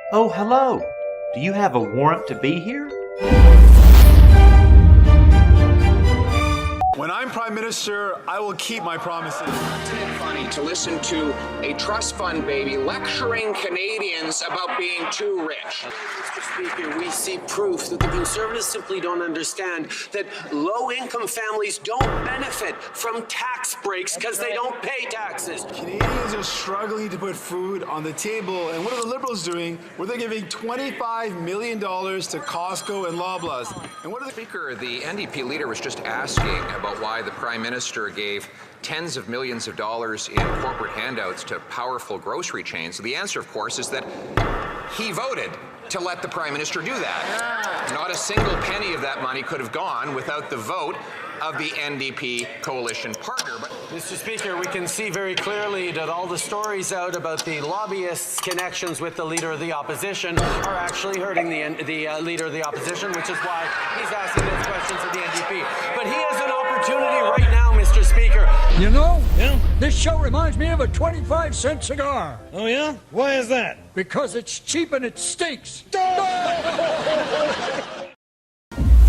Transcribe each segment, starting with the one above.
Oh, hello. Do you have a warrant to be here? When I'm Prime Minister, I will keep my promises. Isn't it funny to listen to a trust fund baby lecturing Canadians about being too rich? Mr. Speaker, we see proof that the Conservatives simply don't understand that low-income families don't benefit from tax breaks because they don't pay taxes. Canadians are struggling to put food on the table, and what are the Liberals doing? Well, they're giving $25 million to Costco and Loblaws. And what are the Speaker, the NDP leader was just asking about why the Prime Minister gave tens of millions of dollars in corporate handouts to powerful grocery chains. So the answer, of course, is that he voted to let the Prime Minister do that. Not a single penny of that money could have gone without the vote of the NDP coalition partner. But Mr. Speaker, we can see very clearly that all the stories out about the lobbyists' connections with the Leader of the Opposition are actually hurting the Leader of the Opposition, which is why he's asking those questions of the NDP. But he has an opportunity right now, Mr. Speaker. You know, this show reminds me of a 25-cent cigar. Oh, yeah? Why is that? Because it's cheap and it stinks.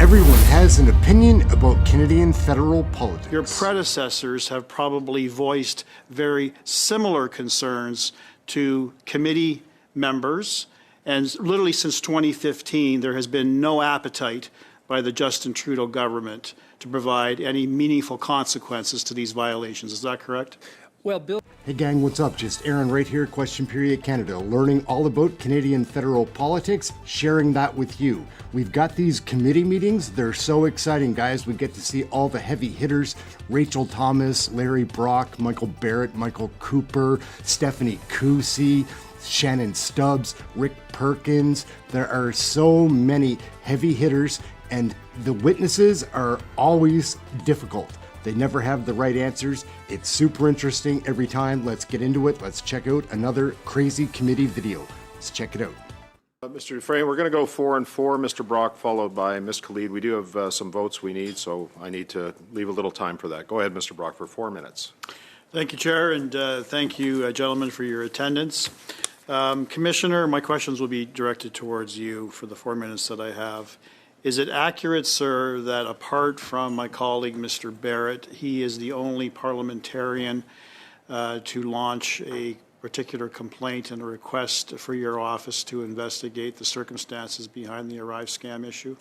Everyone has an opinion about Canadian federal politics. Your predecessors have probably voiced very similar concerns to committee members, and literally since 2015, there has been no appetite by the Justin Trudeau government to provide any meaningful consequences to these violations. Is that correct? Well, Bill. Hey gang, what's up? Just Ehren right here, Question Period Canada, learning all about Canadian federal politics, sharing that with you. We've got these committee meetings. They're so exciting, guys. We get to see all the heavy hitters: Rachel Thomas, Larry Brock, Michael Barrett, Michael Cooper, Stephanie Cousy, Shannon Stubbs, Rick Perkins. There are so many heavy hitters, and the witnesses are always difficult. They never have the right answers. It's super interesting every time. Let's get into it. Let's check out another crazy committee video. Let's check it out. Mr. Dufresne, we're going to go 4 and 4. Mr. Brock followed by Ms. Khalid. We do have some votes we need, so I need to leave a little time for that. Go ahead, Mr. Brock, for 4 minutes. Thank you, Chair, and thank you, gentlemen, for your attendance. Commissioner, my questions will be directed towards you for the 4 minutes that I have. Is it accurate, sir, that apart from my colleague, Mr. Barrett, he is the only parliamentarian to launch a particular complaint and a request for your office to investigate the circumstances behind the Arrive scam issue?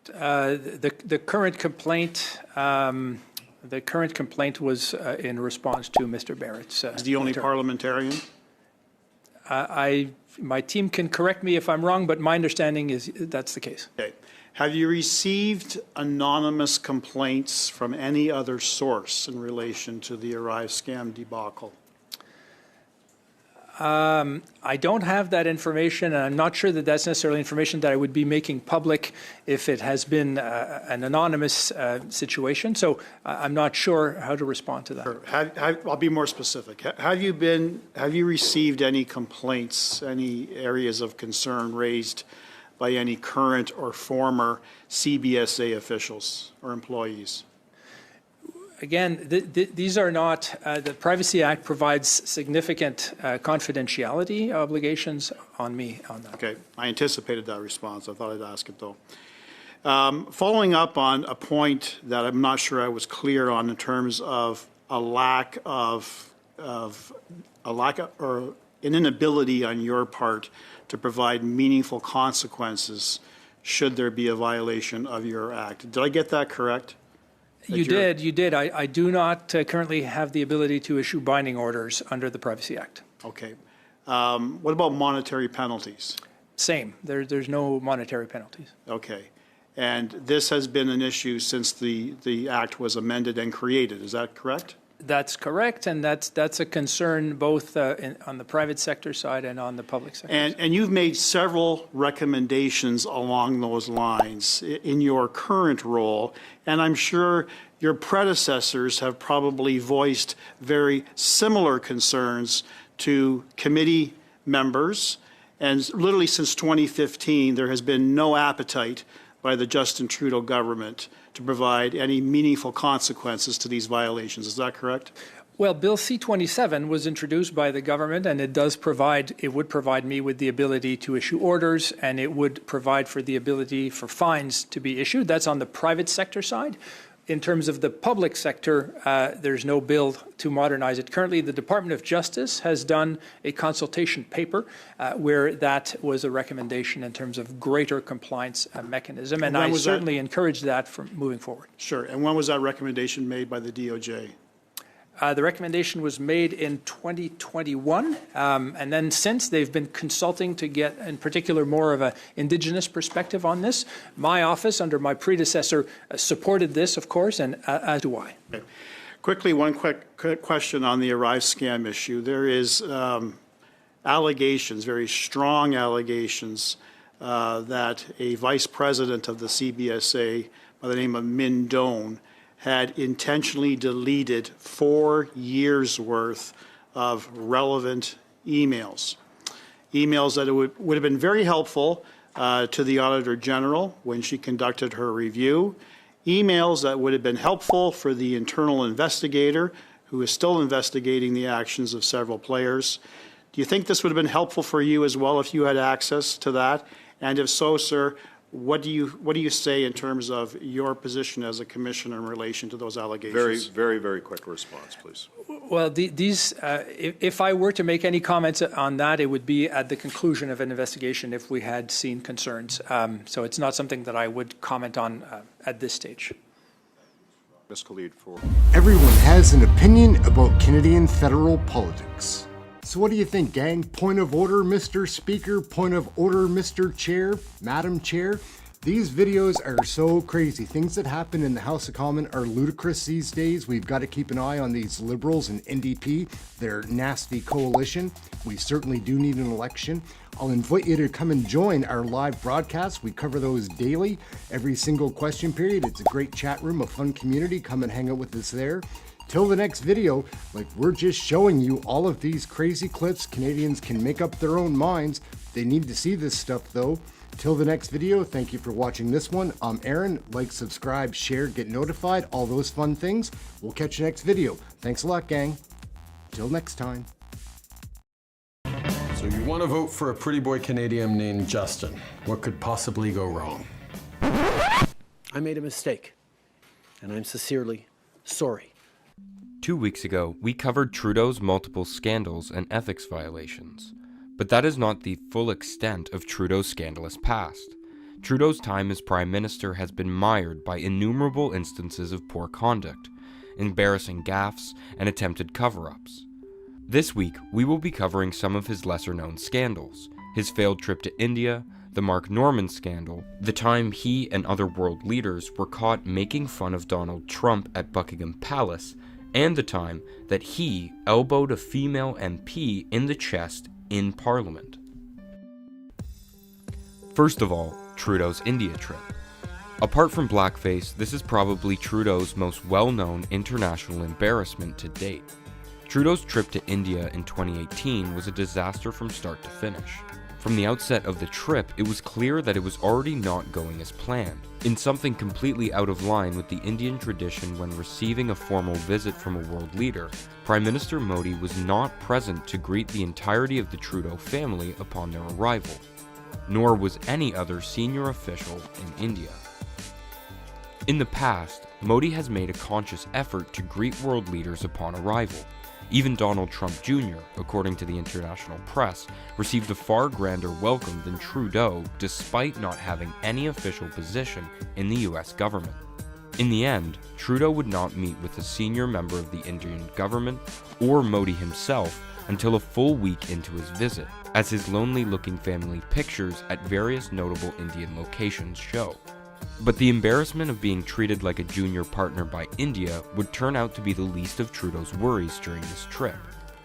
The current complaint was in response to Mr. Barrett's. Is the only parliamentarian? My team can correct me if I'm wrong, but my understanding is that's the case. Okay. Have you received anonymous complaints from any other source in relation to the Arrive scam debacle? I don't have that information, and I'm not sure that that's necessarily information that I would be making public if it has been an anonymous situation. So I'm not sure how to respond to that. Sure. I'll be more specific. Have you received any complaints, any areas of concern raised by any current or former CBSA officials or employees? Again, these are not, the Privacy Act provides significant confidentiality obligations on me on that. Okay, I anticipated that response. I thought I'd ask it though. Following up on a point that I'm not sure I was clear on in terms of or an inability on your part to provide meaningful consequences should there be a violation of your act. Did I get that correct? You did. I do not currently have the ability to issue binding orders under the Privacy Act. Okay. What about monetary penalties? Same. There's no monetary penalties. Okay. And this has been an issue since the Act was amended and created. Is that correct? That's correct, and that's a concern both on the private sector side and on the public sector side. And you've made several recommendations along those lines in your current role, and I'm sure your predecessors have probably voiced very similar concerns to committee members, and literally since 2015, there has been no appetite by the Justin Trudeau government to provide any meaningful consequences to these violations. Is that correct? Well, Bill C-27 was introduced by the government, and it would provide me with the ability to issue orders, and it would provide for the ability for fines to be issued. That's on the private sector side. In terms of the public sector, there's no bill to modernize it. Currently, the Department of Justice has done a consultation paper where that was a recommendation in terms of greater compliance mechanism, and I certainly encourage that from moving forward. Sure. And when was that recommendation made by the DOJ? The recommendation was made in 2021, and then since they've been consulting to get, in particular, more of an Indigenous perspective on this. My office, under my predecessor, supported this, of course, and as do I. Okay. Quickly, one quick question on the Arrive scam issue. There is allegations, very strong allegations, that a vice president of the CBSA by the name of Min Doan had intentionally deleted 4 years' worth of relevant emails. Emails that would have been very helpful to the Auditor General when she conducted her review. Emails that would have been helpful for the internal investigator who is still investigating the actions of several players. Do you think this would have been helpful for you as well if you had access to that? And if so, sir, what do you say in terms of your position as a commissioner in relation to those allegations? Very quick response, please. Well, if I were to make any comments on that, it would be at the conclusion of an investigation if we had seen concerns. So it's not something that I would comment on at this stage. Ms. Khalid, for... Everyone has an opinion about Canadian federal politics. So what do you think, gang? Point of order, Mr. Speaker. Point of order, Mr. Chair, Madam Chair. These videos are so crazy. Things that happen in the House of Commons are ludicrous these days. We've got to keep an eye on these Liberals and NDP, their nasty coalition. We certainly do need an election. I'll invite you to come and join our live broadcast. We cover those daily, every single question period. It's a great chat room, a fun community. Come and hang out with us there. Till the next video, we're just showing you all of these crazy clips. Canadians can make up their own minds. They need to see this stuff though. Till the next video, thank you for watching this one. I'm Ehren. Like, subscribe, share, get notified, all those fun things. We'll catch you next video. Thanks a lot, gang. Till next time. So you want to vote for a pretty boy Canadian named Justin. What could possibly go wrong? I made a mistake, and I'm sincerely sorry. 2 weeks ago, we covered Trudeau's multiple scandals and ethics violations. But that is not the full extent of Trudeau's scandalous past. Trudeau's time as Prime Minister has been mired by innumerable instances of poor conduct, embarrassing gaffes, and attempted cover-ups. This week, we will be covering some of his lesser-known scandals, his failed trip to India, the Mark Norman scandal, the time he and other world leaders were caught making fun of Donald Trump at Buckingham Palace, and the time that he elbowed a female MP in the chest in Parliament. First of all, Trudeau's India trip. Apart from blackface, this is probably Trudeau's most well-known international embarrassment to date. Trudeau's trip to India in 2018 was a disaster from start to finish. From the outset of the trip, it was clear that it was already not going as planned, in something completely out of line with the Indian tradition. When receiving a formal visit from a world leader, Prime Minister Modi was not present to greet the entirety of the Trudeau family upon their arrival, nor was any other senior official in India. In the past, Modi has made a conscious effort to greet world leaders upon arrival. Even Donald Trump Jr., according to the international press, received a far grander welcome than Trudeau, despite not having any official position in the US government. In the end, Trudeau would not meet with a senior member of the Indian government or Modi himself until a full week into his visit, as his lonely-looking family pictures at various notable Indian locations show. But the embarrassment of being treated like a junior partner by India would turn out to be the least of Trudeau's worries during this trip.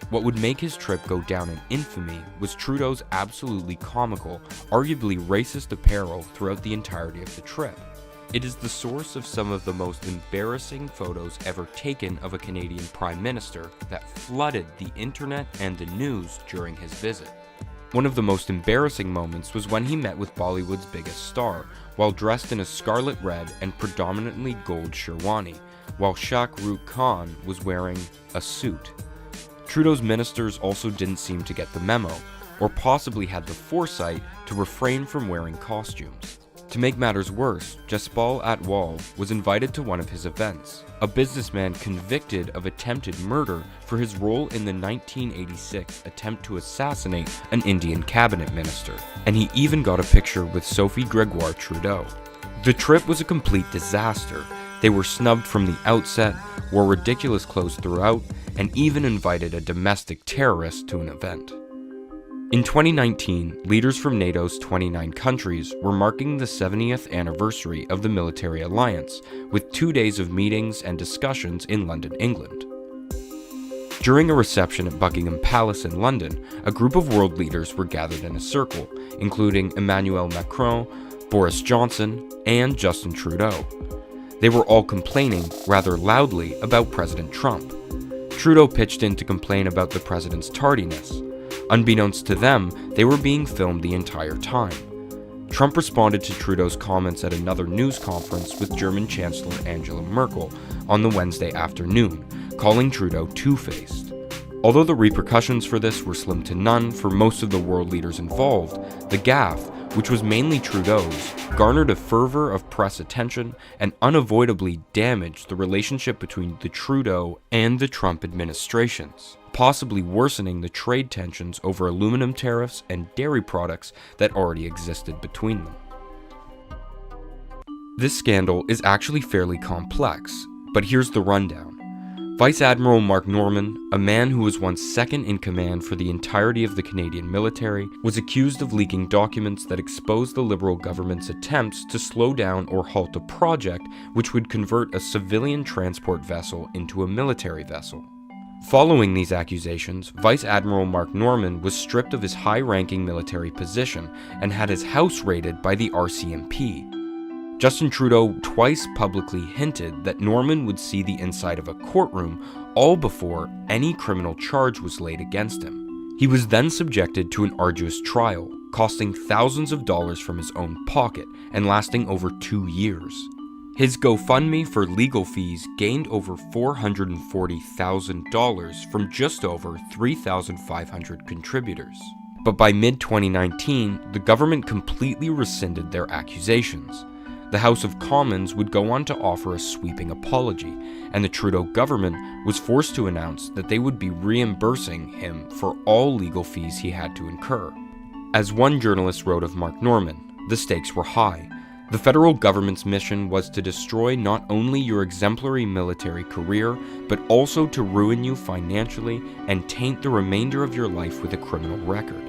What would make his trip go down in infamy was Trudeau's absolutely comical, arguably racist apparel throughout the entirety of the trip. It is the source of some of the most embarrassing photos ever taken of a Canadian Prime Minister that flooded the internet and the news during his visit. One of the most embarrassing moments was when he met with Bollywood's biggest star, while dressed in a scarlet red and predominantly gold sherwani, while Shah Rukh Khan was wearing a suit. Trudeau's ministers also didn't seem to get the memo, or possibly had the foresight to refrain from wearing costumes. To make matters worse, Jaspal Atwal was invited to one of his events, a businessman convicted of attempted murder for his role in the 1986 attempt to assassinate an Indian cabinet minister, and he even got a picture with Sophie Gregoire Trudeau. The trip was a complete disaster. They were snubbed from the outset, wore ridiculous clothes throughout, and even invited a domestic terrorist to an event. In 2019, leaders from NATO's 29 countries were marking the 70th anniversary of the military alliance, with 2 days of meetings and discussions in London, England. During a reception at Buckingham Palace in London, a group of world leaders were gathered in a circle, including Emmanuel Macron, Boris Johnson, and Justin Trudeau. They were all complaining, rather loudly, about President Trump. Trudeau pitched in to complain about the president's tardiness. Unbeknownst to them, they were being filmed the entire time. Trump responded to Trudeau's comments at another news conference with German Chancellor Angela Merkel on the Wednesday afternoon, calling Trudeau two-faced. Although the repercussions for this were slim to none for most of the world leaders involved, the gaffe, which was mainly Trudeau's, garnered a fervor of press attention and unavoidably damaged the relationship between the Trudeau and the Trump administrations, possibly worsening the trade tensions over aluminum tariffs and dairy products that already existed between them. This scandal is actually fairly complex, but here's the rundown. Vice Admiral Mark Norman, a man who was once second in command for the entirety of the Canadian military, was accused of leaking documents that exposed the Liberal government's attempts to slow down or halt a project which would convert a civilian transport vessel into a military vessel. Following these accusations, Vice Admiral Mark Norman was stripped of his high-ranking military position and had his house raided by the RCMP. Justin Trudeau twice publicly hinted that Norman would see the inside of a courtroom all before any criminal charge was laid against him. He was then subjected to an arduous trial, costing thousands of dollars from his own pocket and lasting over 2 years. His GoFundMe for legal fees gained over $440,000 from just over 3,500 contributors. But by mid-2019, the government completely rescinded their accusations. The House of Commons would go on to offer a sweeping apology, and the Trudeau government was forced to announce that they would be reimbursing him for all legal fees he had to incur. As one journalist wrote of Mark Norman, the stakes were high. The federal government's mission was to destroy not only your exemplary military career, but also to ruin you financially and taint the remainder of your life with a criminal record.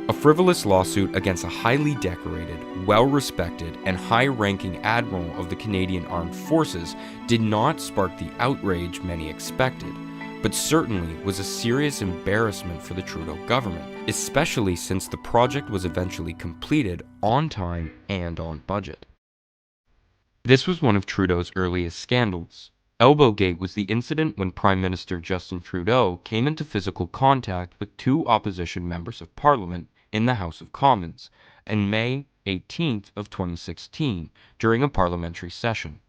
A frivolous lawsuit against a highly decorated, well-respected, and high-ranking admiral of the Canadian Armed Forces did not spark the outrage many expected, but certainly was a serious embarrassment for the Trudeau government, especially since the project was eventually completed on time and on budget. This was one of Trudeau's earliest scandals. Elbowgate was the incident when Prime Minister Justin Trudeau came into physical contact with 2 opposition members of Parliament in the House of Commons on May 18th of 2016 during a parliamentary session.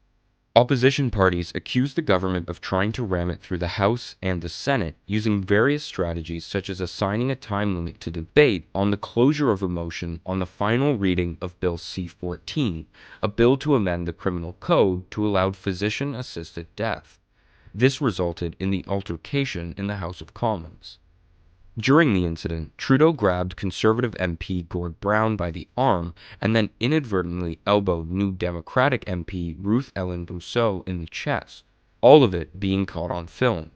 Opposition parties accused the government of trying to ram it through the House and the Senate using various strategies such as assigning a time limit to debate on the closure of a motion on the final reading of Bill C-14, a bill to amend the criminal code to allow physician-assisted death. This resulted in the altercation in the House of Commons. During the incident, Trudeau grabbed Conservative MP Gord Brown by the arm and then inadvertently elbowed New Democratic MP Ruth Ellen Bousseau in the chest, all of it being caught on film.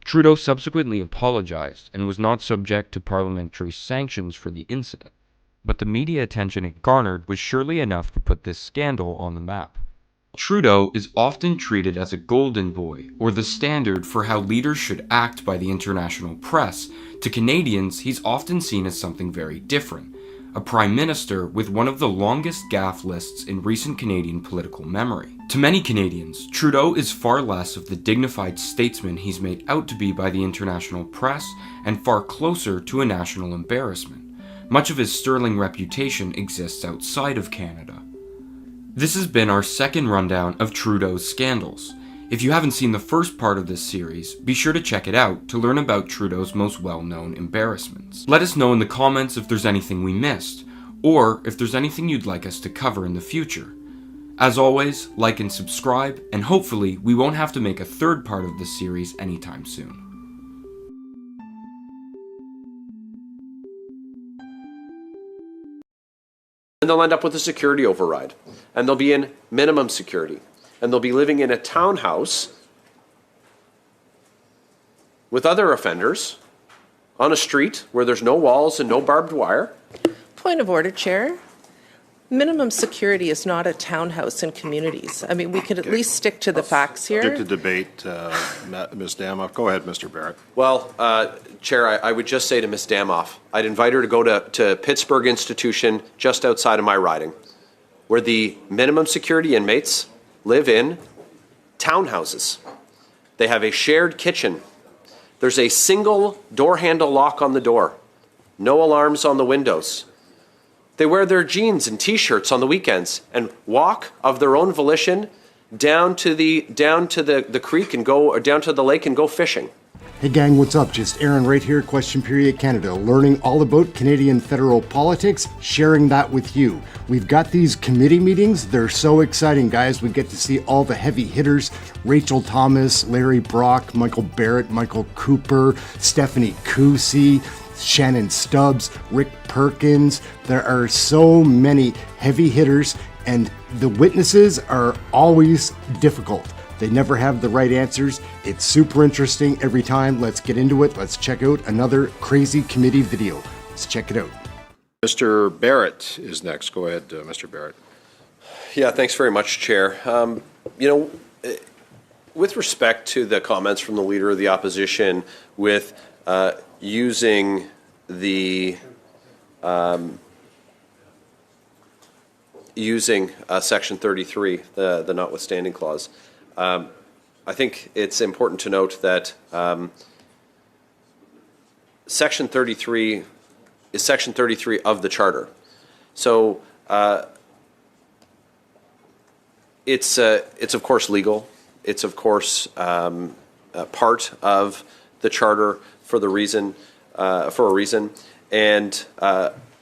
Trudeau subsequently apologized and was not subject to parliamentary sanctions for the incident, but the media attention it garnered was surely enough to put this scandal on the map. Trudeau is often treated as a golden boy, or the standard for how leaders should act by the international press. To Canadians, he's often seen as something very different, a prime minister with one of the longest gaffe lists in recent Canadian political memory. To many Canadians, Trudeau is far less of the dignified statesman he's made out to be by the international press, and far closer to a national embarrassment. Much of his sterling reputation exists outside of Canada. This has been our second rundown of Trudeau's scandals. If you haven't seen the first part of this series, be sure to check it out to learn about Trudeau's most well-known embarrassments. Let us know in the comments if there's anything we missed, or if there's anything you'd like us to cover in the future. As always, like and subscribe, and hopefully we won't have to make a third part of this series anytime soon. And they'll end up with a security override, and they'll be in minimum security, and they'll be living in a townhouse with other offenders on a street where there's no walls and no barbed wire. Point of order, Chair. Minimum security is not a townhouse in communities. I mean, we could at least stick to the facts here. Stick to debate, Ms. Damoff. Go ahead, Mr. Barrett. Well, Chair, I would just say to Ms. Damoff, I'd invite her to go to Pittsburgh Institution just outside of my riding, where the minimum security inmates live in townhouses. They have a shared kitchen. There's a single door handle lock on the door, no alarms on the windows. They wear their jeans and T-shirts on the weekends and walk of their own volition down to the creek and go down to the lake and go fishing. Hey gang, what's up? Just Ehren right here, Question Period Canada, learning all about Canadian federal politics, sharing that with you. We've got these committee meetings. They're so exciting, guys. We get to see all the heavy hitters: Rachel Thomas, Larry Brock, Michael Barrett, Michael Cooper, Stephanie Cousy, Shannon Stubbs, Rick Perkins. There are so many heavy hitters, and the witnesses are always difficult. They never have the right answers. It's super interesting every time. Let's get into it. Let's check out another crazy committee video. Let's check it out. Mr. Barrett is next. Go ahead, Mr. Barrett. Yeah, thanks very much, Chair. With respect to the comments from the Leader of the Opposition with using the Section 33, the notwithstanding clause, I think it's important to note that Section 33 is Section 33 of the Charter. So it's of course legal. It's of course part of the Charter for a reason, and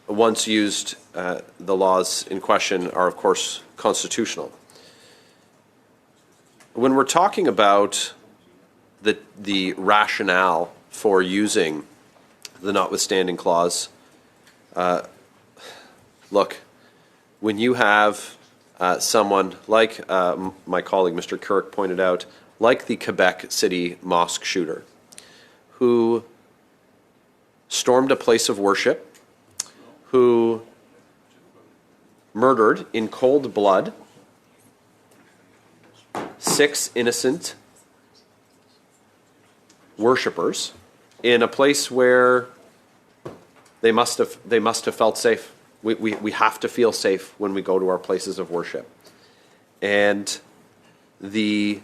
once used, the laws in question are of course constitutional. When we're talking about the rationale for using the notwithstanding clause, look, when you have someone like my colleague Mr. Kirk pointed out, like the Quebec City mosque shooter, who stormed a place of worship, who murdered in cold blood 6 innocent worshippers in a place where they must have felt safe. We have to feel safe when we go to our places of worship. And the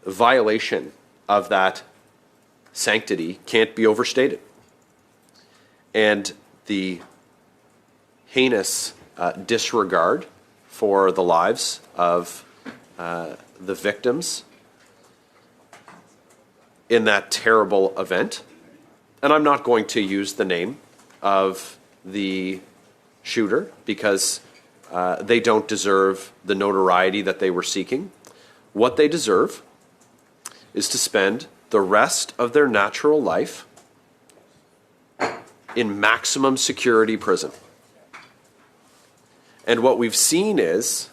violation of that sanctity can't be overstated. And the heinous disregard for the lives of the victims in that terrible event. And I'm not going to use the name of the shooter because they don't deserve the notoriety that they were seeking. What they deserve is to spend the rest of their natural life in maximum security prison. And what we've seen is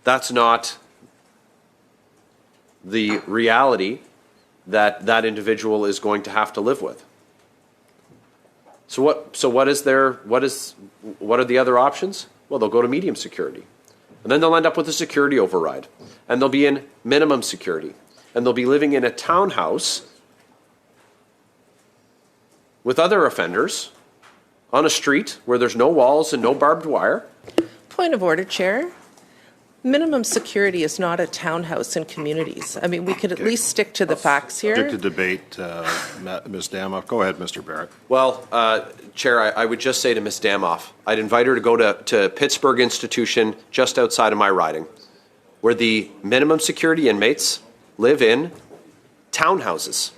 that's not the reality that that individual is going to have to live with. So what are the other options? Well, they'll go to medium security. And then they'll end up with a security override. And they'll be in minimum security. And they'll be living in a townhouse with other offenders on a street where there's no walls and no barbed wire. Point of order, Chair. Minimum security is not a townhouse in communities. I mean, we could at least stick to the facts here. Subject to debate, Ms. Damoff. Go ahead, Mr. Barrett. Well, Chair, I would just say to Ms. Damoff, I'd invite her to go to Pittsburgh Institution just outside of my riding, where the minimum security inmates live in townhouses.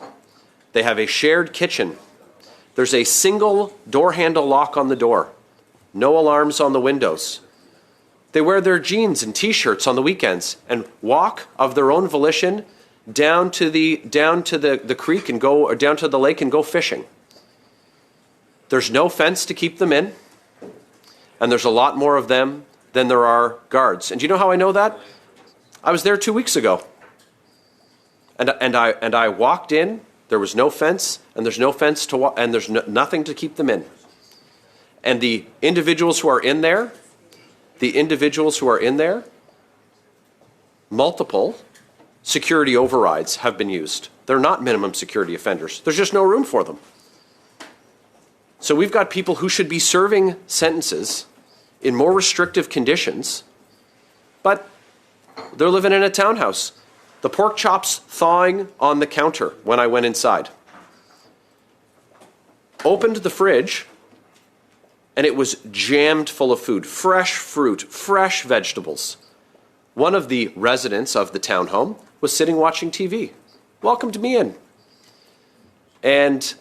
They have a shared kitchen. There's a single door handle lock on the door, no alarms on the windows. They wear their jeans and T-shirts on the weekends and walk of their own volition down to the creek and go, or down to the lake and go fishing. There's no fence to keep them in, and there's a lot more of them than there are guards. And do you know how I know that? I was there 2 weeks ago, and I walked in. There was no fence, and there's no fence to and there's nothing to keep them in. And the individuals who are in there. Multiple security overrides have been used. They're not minimum security offenders. There's just no room for them. So we've got people who should be serving sentences in more restrictive conditions, but they're living in a townhouse. The pork chops thawing on the counter when I went inside. Opened the fridge, and it was jammed full of food, fresh fruit, fresh vegetables. One of the residents of the townhome was sitting watching TV, welcomed me in. And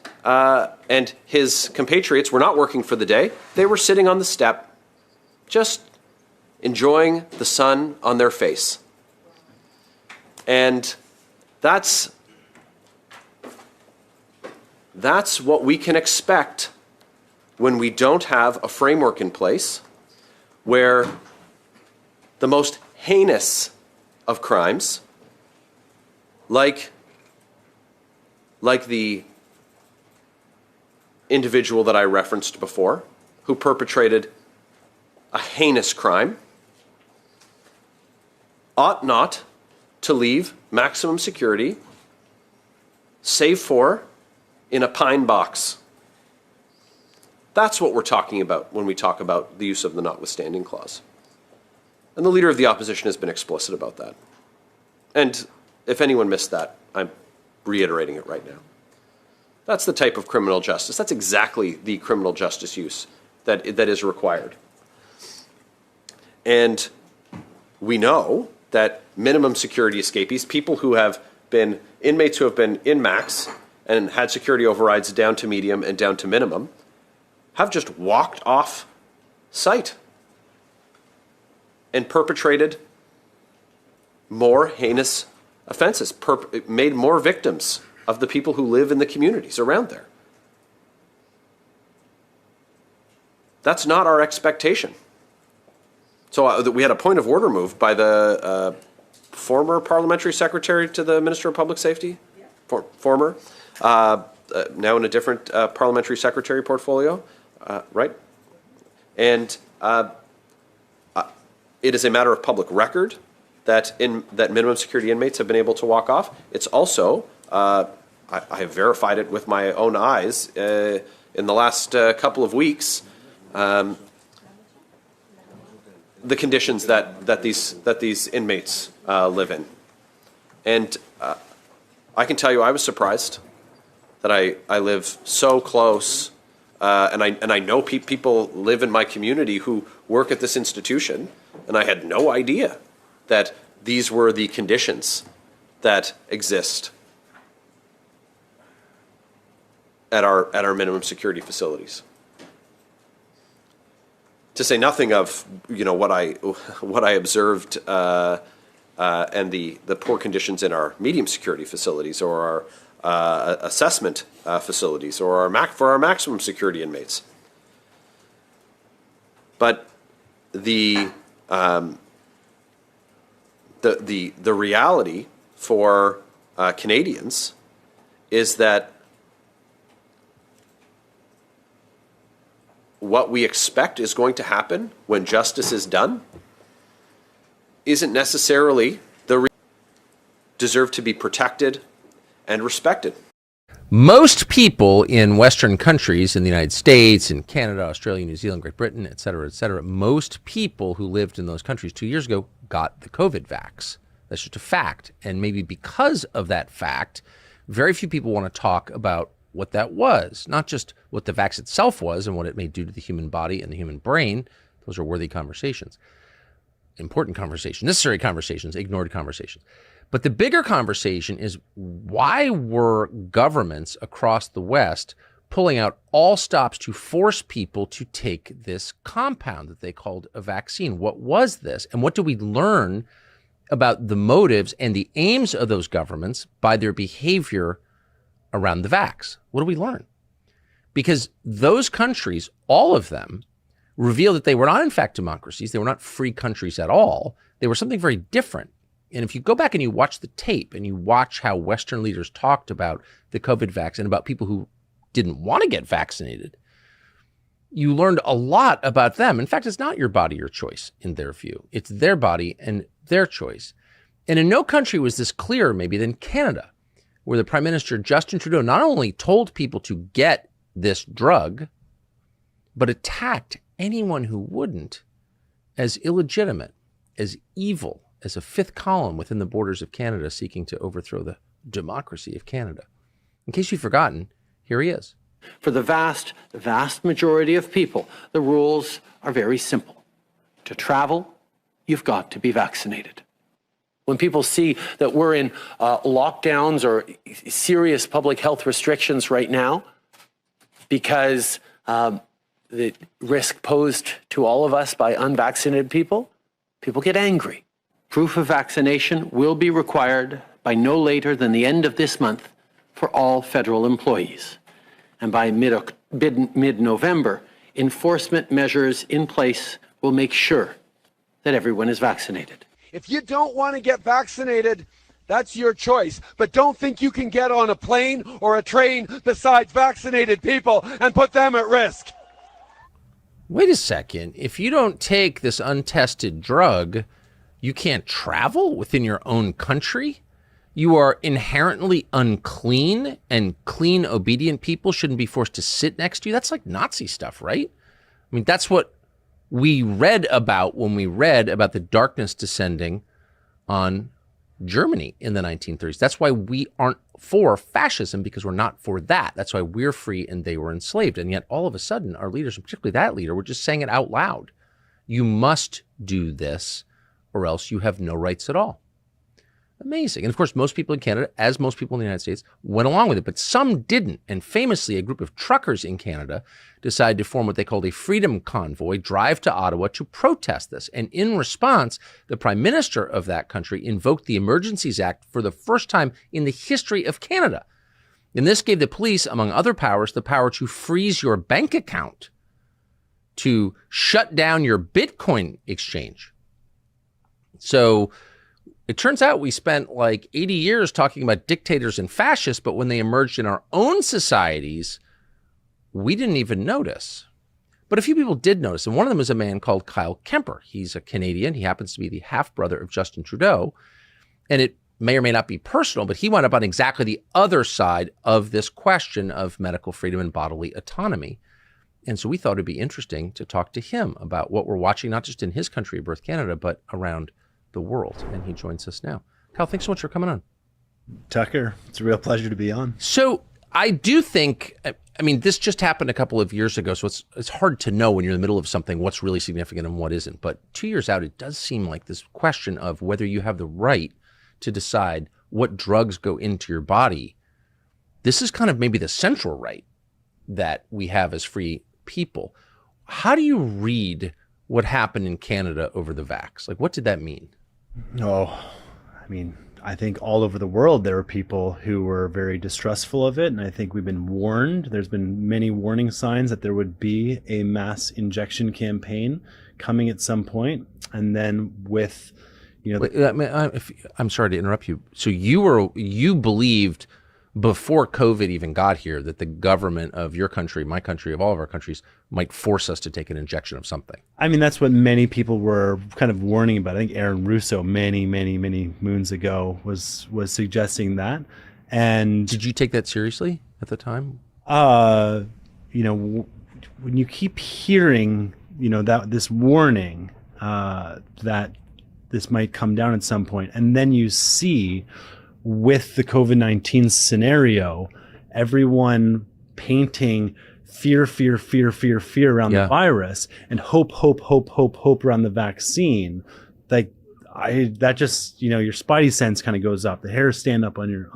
his compatriots were not working for the day. They were sitting on the step, just enjoying the sun on their face. And that's what we can expect when we don't have a framework in place where the most heinous of crimes, like the individual that I referenced before, who perpetrated a heinous crime, ought not to leave maximum security, save for in a pine box. That's what we're talking about when we talk about the use of the notwithstanding clause. And the Leader of the Opposition has been explicit about that. And if anyone missed that, I'm reiterating it right now. That's the type of criminal justice. That's exactly the criminal justice use that is required. And we know that minimum security escapees, people who have been inmates who have been in max and had security overrides down to medium and down to minimum, have just walked off site and perpetrated more heinous offenses, made more victims of the people who live in the communities around there. That's not our expectation. So we had a point of order moved by the former parliamentary secretary to the Minister of Public Safety, former, now in a different parliamentary secretary portfolio. Right? And it is a matter of public record that minimum security inmates have been able to walk off. It's also, I have verified it with my own eyes in the last couple of weeks, the conditions that these inmates live in. And I can tell you I was surprised that I live so close. And I know people live in my community who work at this institution, and I had no idea that these were the conditions that exist at our minimum security facilities. To say nothing of what I observed and the poor conditions in our medium security facilities or our assessment facilities or for our maximum security inmates. But the reality for Canadians is that what we expect is going to happen when justice is done isn't necessarily deserve to be protected and respected. Most people in Western countries, in the United States, in Canada, Australia, New Zealand, Great Britain, et cetera, most people who lived in those countries 2 years ago got the COVID vax. That's just a fact. And maybe because of that fact, very few people want to talk about what that was, not just what the vax itself was and what it may do to the human body and the human brain. Those are worthy conversations, important conversations, necessary conversations, ignored conversations. But the bigger conversation is, why were governments across the West pulling out all stops to force people to take this compound that they called a vaccine? What was this? And what do we learn about the motives and the aims of those governments by their behavior around the vax? What do we learn? Because those countries, all of them, reveal that they were not in fact democracies. They were not free countries at all. They were something very different. And if you go back and you watch the tape and you watch how Western leaders talked about the COVID vax and about people who didn't want to get vaccinated, you learned a lot about them. In fact, it's not your body, your choice in their view. It's their body and their choice. And in no country was this clearer maybe than Canada, where the Prime Minister, Justin Trudeau, not only told people to get this drug, but attacked anyone who wouldn't as illegitimate, as evil, as a fifth column within the borders of Canada seeking to overthrow the democracy of Canada. In case you've forgotten, here he is. For the vast majority of people, the rules are very simple. To travel, you've got to be vaccinated. When people see that we're in lockdowns or serious public health restrictions right now, because the risk posed to all of us by unvaccinated people, people get angry. Proof of vaccination will be required by no later than the end of this month for all federal employees. And by mid-November, enforcement measures in place will make sure that everyone is vaccinated. If you don't want to get vaccinated, that's your choice. But don't think you can get on a plane or a train besides vaccinated people and put them at risk. Wait a second. If you don't take this untested drug, you can't travel within your own country? You are inherently unclean, and clean, obedient people shouldn't be forced to sit next to you? That's like Nazi stuff, right? I mean, that's what we read about when we read about the darkness descending on Germany in the 1930s. That's why we aren't for fascism, because we're not for that. That's why we're free and they were enslaved. And yet all of a sudden, our leaders, and particularly that leader, were just saying it out loud. You must do this or else you have no rights at all. Amazing. And of course, most people in Canada, as most people in the United States, went along with it, but some didn't. And famously, a group of truckers in Canada decided to form what they called a freedom convoy, drive to Ottawa to protest this. And in response, the Prime Minister of that country invoked the Emergencies Act for the first time in the history of Canada. And this gave the police, among other powers, the power to freeze your bank account, to shut down your Bitcoin exchange. So it turns out we spent like 80 years talking about dictators and fascists, but when they emerged in our own societies, we didn't even notice. But a few people did notice, and one of them is a man called Kyle Kemper. He's a Canadian. He happens to be the half-brother of Justin Trudeau, and it may or may not be personal, but he wound up on exactly the other side of this question of medical freedom and bodily autonomy. And so we thought it'd be interesting to talk to him about what we're watching, not just in his country of birth, Canada, but around the world. And he joins us now. Kyle, thanks so much for coming on. Tucker, it's a real pleasure to be on. So I do think, I mean, this just happened a couple of years ago, so it's hard to know when you're in the middle of something what's really significant and what isn't. But 2 years out, it does seem like this question of whether you have the right to decide what drugs go into your body. This is kind of maybe the central right that we have as free people. How do you read what happened in Canada over the vax? Like, what did that mean? Oh, I mean, I think all over the world there were people who were very distrustful of it, and I think we've been warned. There's been many warning signs that there would be a mass injection campaign coming at some point, and then with, you know, I'm sorry to interrupt you. So you believed before COVID even got here that the government of your country, my country, of all of our countries, might force us to take an injection of something. I mean, that's what many people were kind of warning about. I think Ehren Russo many moons ago was suggesting that. And did you take that seriously at the time? You know, when you keep hearing, you know, that this warning that this might come down at some point. And then you see with the COVID-19 scenario, everyone painting fear around the virus, and hope around the vaccine. Like that just, you know, your spidey sense kind of goes up. The hairs stand up on your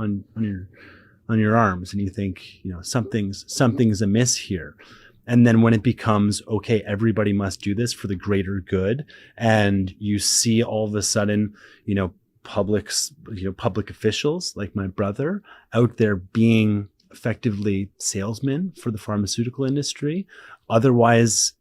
arms, and you think, you know, something's amiss here. And then when it becomes, okay, everybody must do this for the greater good, and you see all of a sudden, you know, public officials like my brother out there being effectively salesmen for the pharmaceutical industry, otherwise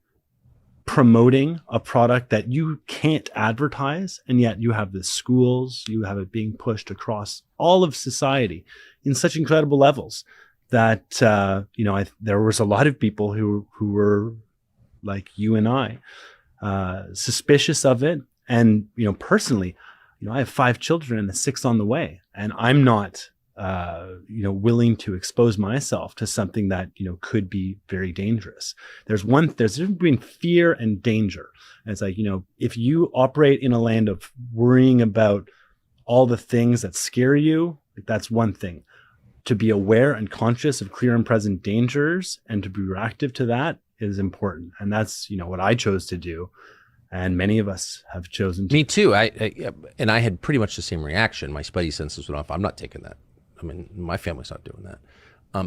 promoting a product that you can't advertise, and yet you have the schools, you have it being pushed across all of society in such incredible levels that you know, there was a lot of people who were like you and I, suspicious of it. And you know, personally, you know, I have 5 children and a 6th on the way, and I'm not you know, willing to expose myself to something that, you know, could be very dangerous. There's a difference between fear and danger. And it's like, you know, if you operate in a land of worrying about all the things that scare you, like, that's one thing. To be aware and conscious of clear and present dangers and to be reactive to that is important. And that's, you know, what I chose to do. And many of us have chosen to. Me too. I had pretty much the same reaction. My spidey senses went off. I'm not taking that. I mean, my family's not doing that.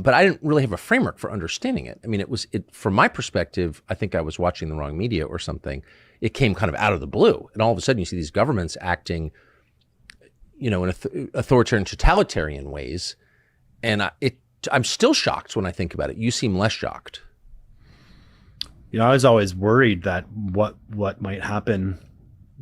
But I didn't really have a framework for understanding it. I mean, from my perspective, I think I was watching the wrong media or something. It came kind of out of the blue. And all of a sudden you see these governments acting, you know, in authoritarian, totalitarian ways. And I'm still shocked when I think about it. You seem less shocked. You know, I was always worried that what might happen,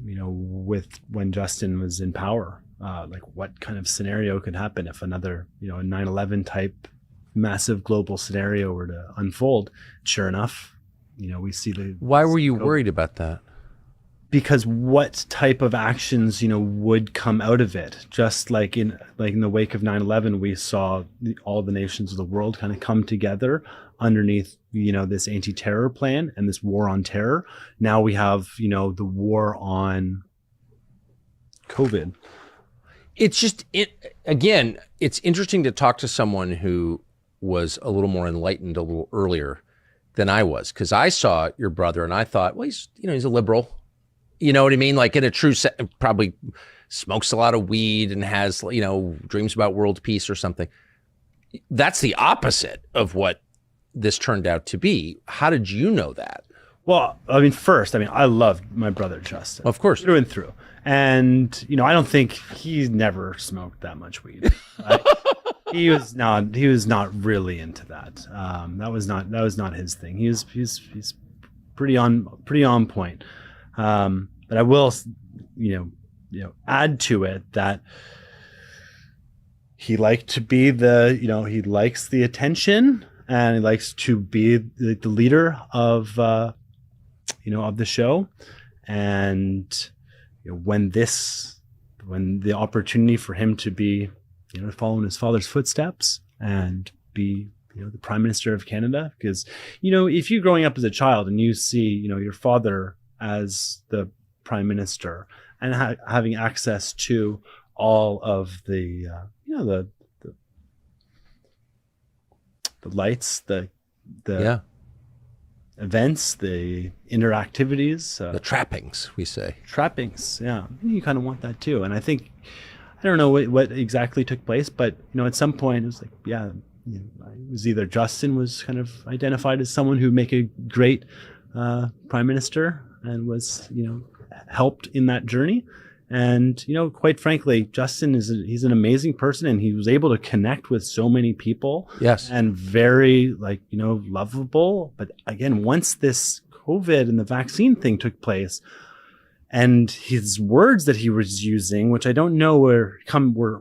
you know, when Justin was in power. Like what kind of scenario could happen if another, you know, a 9/11 type massive global scenario were to unfold. Sure enough, you know, we see Why were you worried about that? Because what type of actions, you know, would come out of it? Just like in the wake of 9/11, we saw all the nations of the world kind of come together underneath, you know, this anti-terror plan and this war on terror. Now we have, you know, the war on COVID. It's just, again, it's interesting to talk to someone who was a little more enlightened a little earlier than I was, because I saw your brother and I thought, well, he's a liberal. You know what I mean? Like in a true probably smokes a lot of weed and has, you know, dreams about world peace or something. That's the opposite of what this turned out to be. How did you know that? Well, I mean, first, I loved my brother, Justin. Of course. Through and through. And, you know, I don't think he's never smoked that much weed. He was not really into that. That was not his thing. He's pretty on point. But I will, you know, add to it that he liked to be he likes the attention, and he likes to be the leader of, you know, of the show. And you know, when the opportunity for him to be, you know, follow in his father's footsteps and be, you know, the Prime Minister of Canada, because, you know, if you're growing up as a child and you see, you know, your father as the Prime Minister and having access to all of the, you know, the lights, the events, the interactivities, the trappings, we say. Trappings, yeah. You kind of want that too. And I think, I don't know what exactly took place, but, you know, at some point it was like, yeah, you know, it was either Justin was kind of identified as someone who'd make a great Prime Minister and was, you know, helped in that journey. And, you know, quite frankly, Justin he's an amazing person, and he was able to connect with so many people. Yes. And very, like, you know, lovable. But again, once this COVID and the vaccine thing took place, and his words that he was using, which I don't know were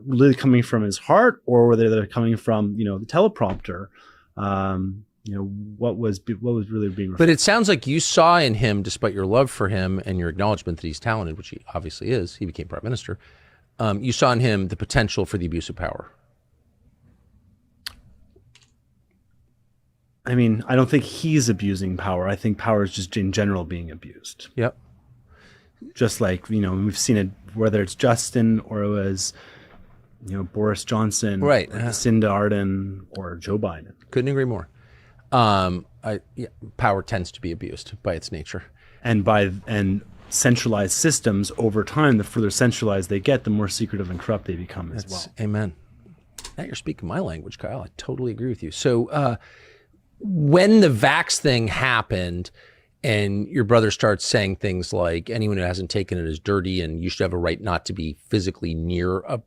really coming from his heart or whether they're coming from, you know, the teleprompter, you know, what was really being referred. But it sounds like you saw in him, despite your love for him and your acknowledgement that he's talented, which he obviously is, he became Prime Minister, you saw in him the potential for the abuse of power. I mean, I don't think he's abusing power. I think power is just in general being abused. Yep. just like, we've seen it, whether it's Justin or it was, Boris Johnson, right, or Jacinda Ardern or Joe Biden. Couldn't agree more. Power tends to be abused by its nature. And centralized systems over time, the further centralized they get, the more secretive and corrupt they become as well. Amen. Now you're speaking my language, Kyle. I totally agree with you. So when the vax thing happened and your brother starts saying things like anyone who hasn't taken it is dirty and you should have a right not to be physically near a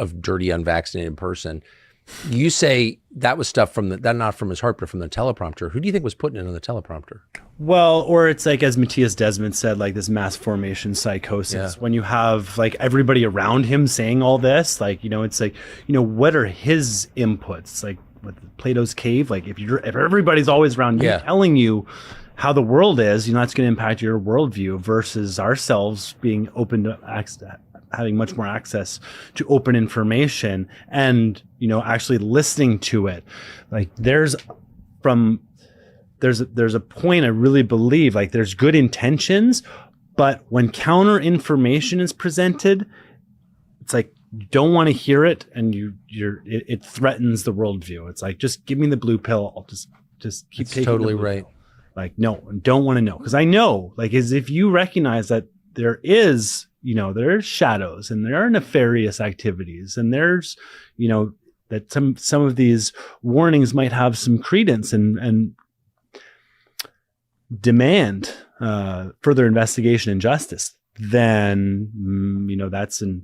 dirty, unvaccinated person, you say that was stuff from that not from his heart, but from the teleprompter. Who do you think was putting it on the teleprompter? Well, or it's like, as Matthias Desmond said, like this mass formation psychosis, when you have like everybody around him saying all this, like, it's like, what are his inputs? Like with Plato's cave, like if everybody's always around you telling you how the world is, that's going to impact your worldview versus ourselves being open to access, having much more access to open information and, actually listening to it. Like there's a point I really believe, like there's good intentions, but when counter information is presented, it's like you don't want to hear it, and it threatens the worldview. It's like, just give me the blue pill. I'll just keep taking. Totally the blue right. pill. Like, no, don't want to know, because I know, like, as if you recognize that there is, there's shadows and there are nefarious activities, and there's, that some of these warnings might have some credence and demand further investigation and justice, then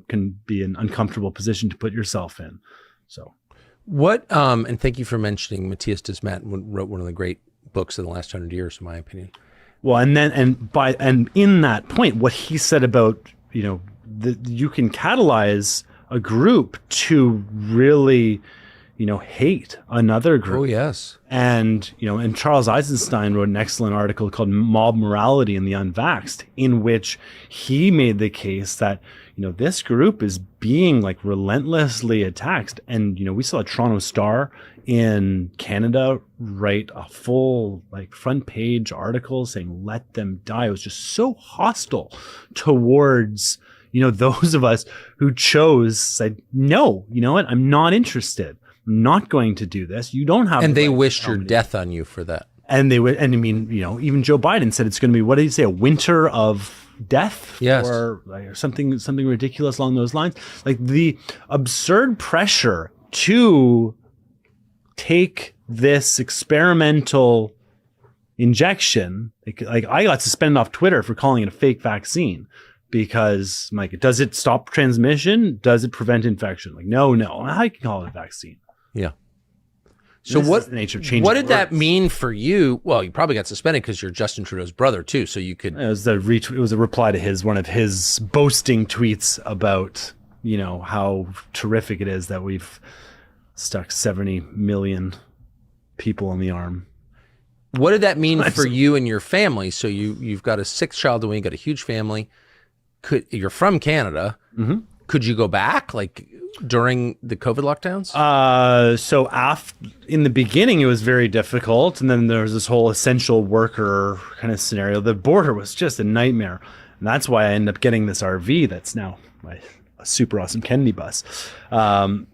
can be an uncomfortable position to put yourself in. So, what? And thank you for mentioning Matthias Desmat, wrote one of the great books of the last 100 years, in my opinion. Well, and in that point, what he said about you can catalyze a group to really, hate another group. Oh, yes. And, and Charles Eisenstein wrote an excellent article called Mob Morality in the Unvaxed, in which he made the case that, this group is being like relentlessly attacked. And, we saw a Toronto Star in Canada write a full like front page article saying, let them die. It was just so hostile towards, those of us who said, no, you know what? I'm not interested. I'm not going to do this. You don't have. And they wished your death on you for that. And even Joe Biden said it's going to be, what did he say? A winter of death? Yes. Or something ridiculous along those lines. Like the absurd pressure to take this experimental injection. Like I got suspended off Twitter for calling it a fake vaccine. Because, Mike, does it stop transmission? Does it prevent infection? Like, no. How you can call it a vaccine? Yeah. So this what? Is the nature of changing what did words. that mean for you? Well, you probably got suspended because you're Justin Trudeau's brother too. So you could. It was a reply to one of his boasting tweets about how terrific it is that we've stuck 70 million people in the arm. What did that mean for you and your family? So you've got a 6th child, and you got a huge family. You're from Canada. Mm-hmm. Could you go back during the COVID lockdowns? In the beginning, it was very difficult. And then there was this whole essential worker kind of scenario. The border was just a nightmare. And that's why I ended up getting this RV that's now a super awesome Kennedy bus. I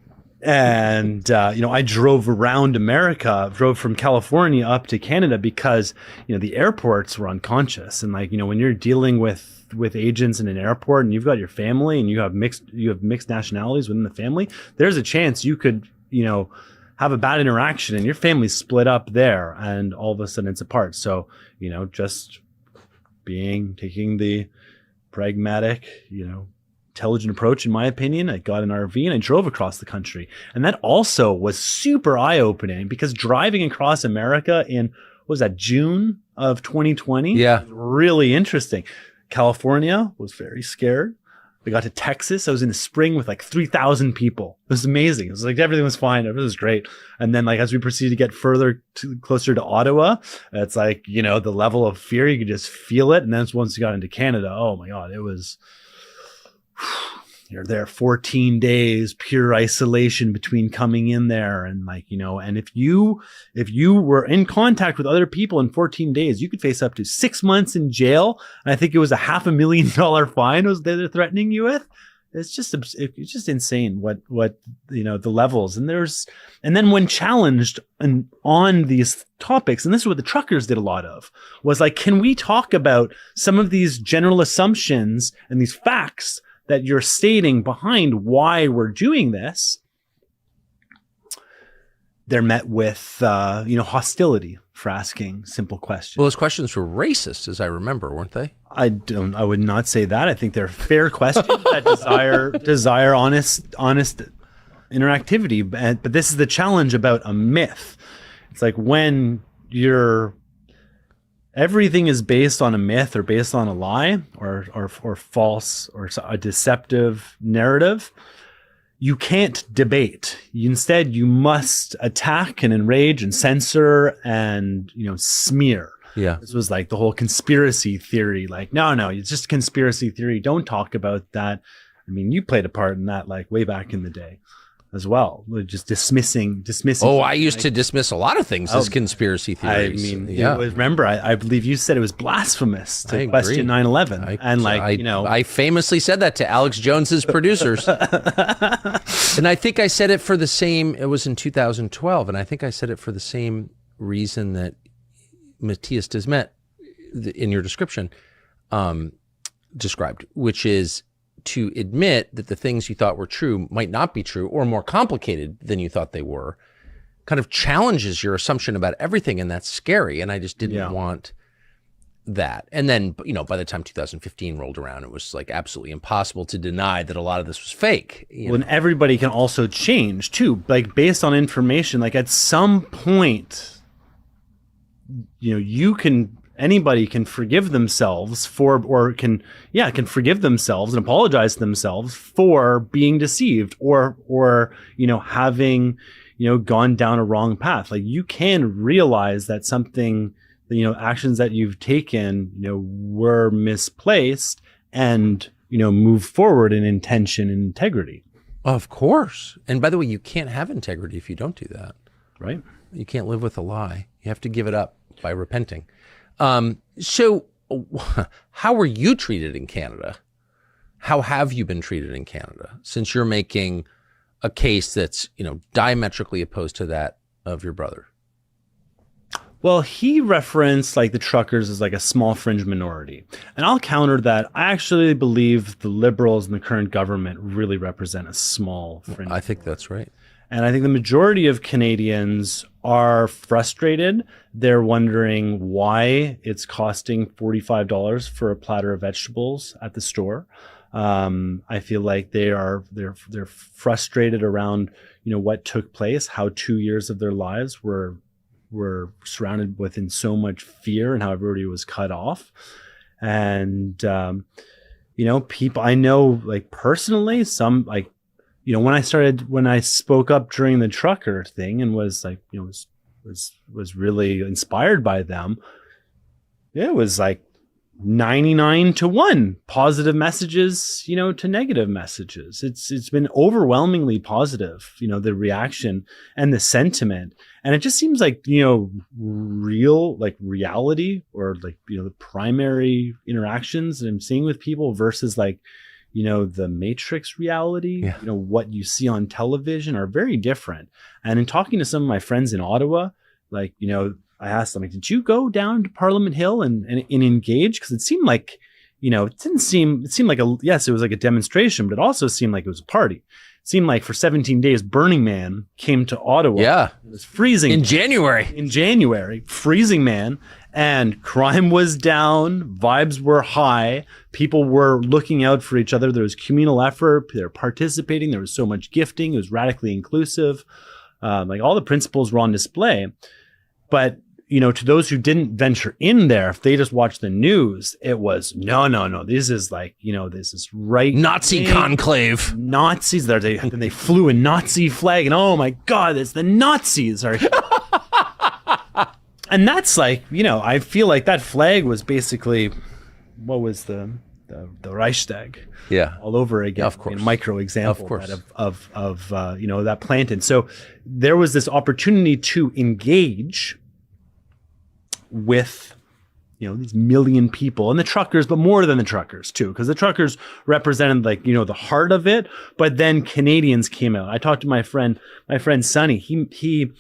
drove around America, drove from California up to Canada because, the airports were unconscious. And when you're dealing with agents in an airport and you've got your family and you have mixed nationalities within the family, there's a chance you could, have a bad interaction and your family's split up there and all of a sudden it's apart. So, just taking the pragmatic, intelligent approach, in my opinion, I got an RV and I drove across the country. And that also was super eye-opening because driving across America in, what was that, June of 2020? Yeah. Was really interesting. California was very scared. We got to Texas. I was in the spring with 3,000 people. It was amazing. It was everything was fine. Everything was great. And then as we proceeded to get closer to Ottawa, it's the level of fear, you could just feel it. And then once you got into Canada, oh my God, it was you're there 14 days, pure isolation between coming in there. And like, and if you were in contact with other people in 14 days, you could face up to 6 months in jail. And I think it was $500,000 fine was they're threatening you with. It's just insane what the levels. And then when challenged on these topics, and this is what the truckers did a lot of, was like, can we talk about some of these general assumptions and these facts that you're stating behind why we're doing this? They're met with hostility for asking simple questions. Well, those questions were racist, as I remember, weren't they? I would not say that. I think they're fair questions that desire honest interactivity. But this is the challenge about a myth. It's like when everything is based on a myth or based on a lie or false or a deceptive narrative, you can't debate. Instead, you must attack and enrage and censor and smear. Yeah. This was like the whole conspiracy theory. Like, no, it's just conspiracy theory. Don't talk about that. I mean, you played a part in that like way back in the day as well. Just dismissing. Oh, I used to dismiss a lot of things as conspiracy theories. I mean, remember, I believe you said it was blasphemous to question 9/11. I famously said that to Alex Jones's producers. And I think I said it for the same, it was in 2012. And I think I said it for the same reason that Matthias Desmet, in your description, described, which is to admit that the things you thought were true might not be true or more complicated than you thought they were, kind of challenges your assumption about everything, and that's scary. And I just didn't want that. And then, by the time 2015 rolled around, it was like absolutely impossible to deny that a lot of this was fake. And everybody can also change too, like based on information. Like at some point, anybody can forgive themselves can forgive themselves and apologize to themselves for being deceived or having, gone down a wrong path. Like you can realize that something, actions that you've taken, were misplaced and, move forward in intention and integrity. Of course. And by the way, you can't have integrity if you don't do that. Right. You can't live with a lie. You have to give it up by repenting. So how were you treated in Canada? How have you been treated in Canada since you're making a case that's, diametrically opposed to that of your brother? Well, he referenced like the truckers as like a small fringe minority. And I'll counter that. I actually believe the Liberals and the current government really represent a small fringe. I think that's right. And I think the majority of Canadians are frustrated. They're wondering why it's costing $45 for a platter of vegetables at the store. I feel like they're frustrated around, what took place, how 2 years of their lives were surrounded within so much fear and how everybody was cut off. And, people I know, like personally, some like, when I spoke up during the trucker thing and was like, was really inspired by them, it was like 99-1 positive messages, to negative messages. It's been overwhelmingly positive, the reaction and the sentiment. And it just seems like, real, like reality or like, the primary interactions that I'm seeing with people versus like, the Matrix reality, what you see on television are very different. And in talking to some of my friends in Ottawa, like, I asked them, like, did you go down to Parliament Hill and engage? Because it seemed like, it seemed like it was like a demonstration, but it also seemed like it was a party. It seemed like for 17 days, Burning Man came to Ottawa. Yeah. It was freezing. In January, freezing man. And crime was down, vibes were high, people were looking out for each other. There was communal effort, they're participating, there was so much gifting, it was radically inclusive. Like all the principles were on display. But, to those who didn't venture in there, if they just watched the news, it was, no, this is like, this is right. Nazi conclave. Nazis, they flew a Nazi flag and oh my God, it's the Nazis. And that's like, I feel like that flag was basically, what was the the Reichstag, all over again. Of course, micro example of course. of that planted. So there was this opportunity to engage with these million people and the truckers, but more than the truckers too, because the truckers represented the heart of it. But then Canadians came out. I talked to my friend Sonny. He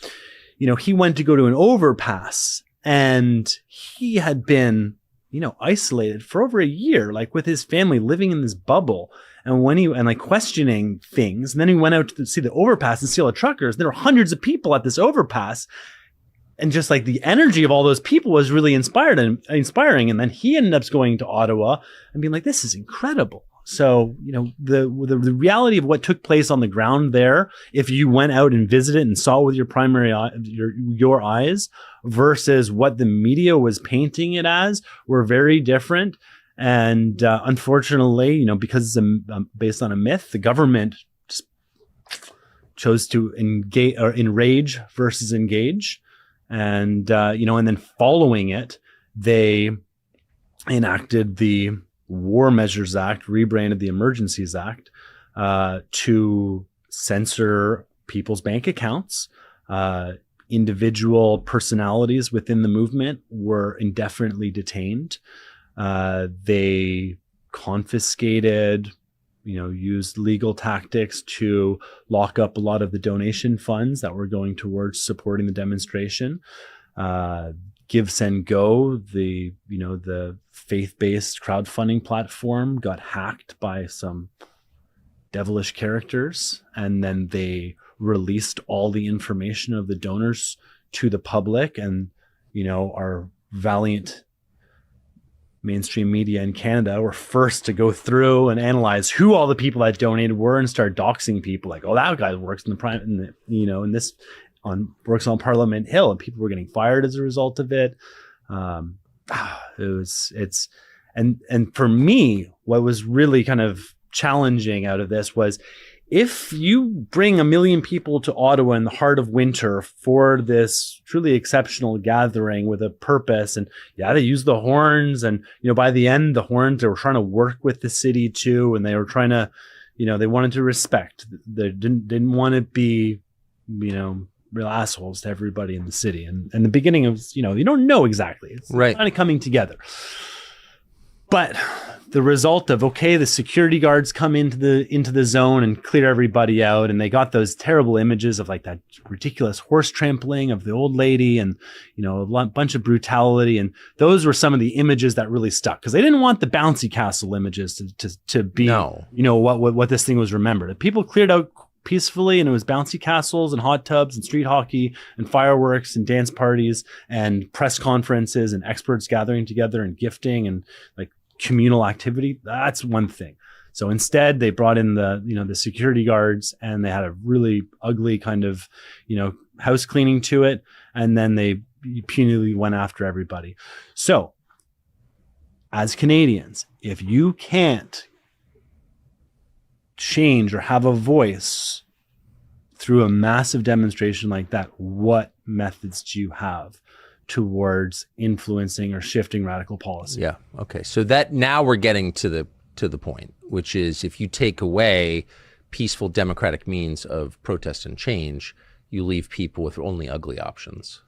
went to go to an overpass, and he had been isolated for over a year, with his family living in this bubble. And when questioning things, and then he went out to see the overpass and see all the truckers. There were hundreds of people at this overpass. And just the energy of all those people was really inspiring. And then he ended up going to Ottawa and being like, this is incredible. So, the reality of what took place on the ground there, if you went out and visited and saw with your your eyes versus what the media was painting it as, were very different. And unfortunately, because it's based on a myth, the government just chose to engage or enrage versus engage. And, and then following it, they enacted the War Measures Act, rebranded the Emergencies Act, to censor people's bank accounts. Individual personalities within the movement were indefinitely detained. They confiscated, used legal tactics to lock up a lot of the donation funds that were going towards supporting the demonstration. Give, Send, Go, the faith-based crowdfunding platform, got hacked by some devilish characters, and then they released all the information of the donors to the public. And our valiant mainstream media in Canada were first to go through and analyze who all the people that donated were and start doxing people that guy works works on Parliament Hill, and people were getting fired as a result of it. And for me, what was really kind of challenging out of this was, if you bring 1 million people to Ottawa in the heart of winter for this truly exceptional gathering with a purpose, and they use the horns, and by the end, the horns, they were trying to work with the city too, and they were trying to, they wanted to respect. They didn't want to be, real assholes to everybody in the city. And the beginning of, you don't know exactly. It's kind of coming together. But the result of, the security guards come into the zone and clear everybody out, and they got those terrible images of that ridiculous horse trampling of the old lady, and a bunch of brutality, and those were some of the images that really stuck, because they didn't want the bouncy castle images to be what this thing was remembered. People cleared out peacefully, and it was bouncy castles and hot tubs and street hockey and fireworks and dance parties and press conferences and experts gathering together and gifting and communal activity. That's one thing. So instead, they brought in the security guards, and they had a really ugly kind of house cleaning to it, and then they punitively went after everybody. So as Canadians, if you can't change or have a voice through a massive demonstration like that, what methods do you have towards influencing or shifting radical policy? Yeah. Okay. So that now we're getting to the point, which is, if you take away peaceful democratic means of protest and change, you leave people with only ugly options.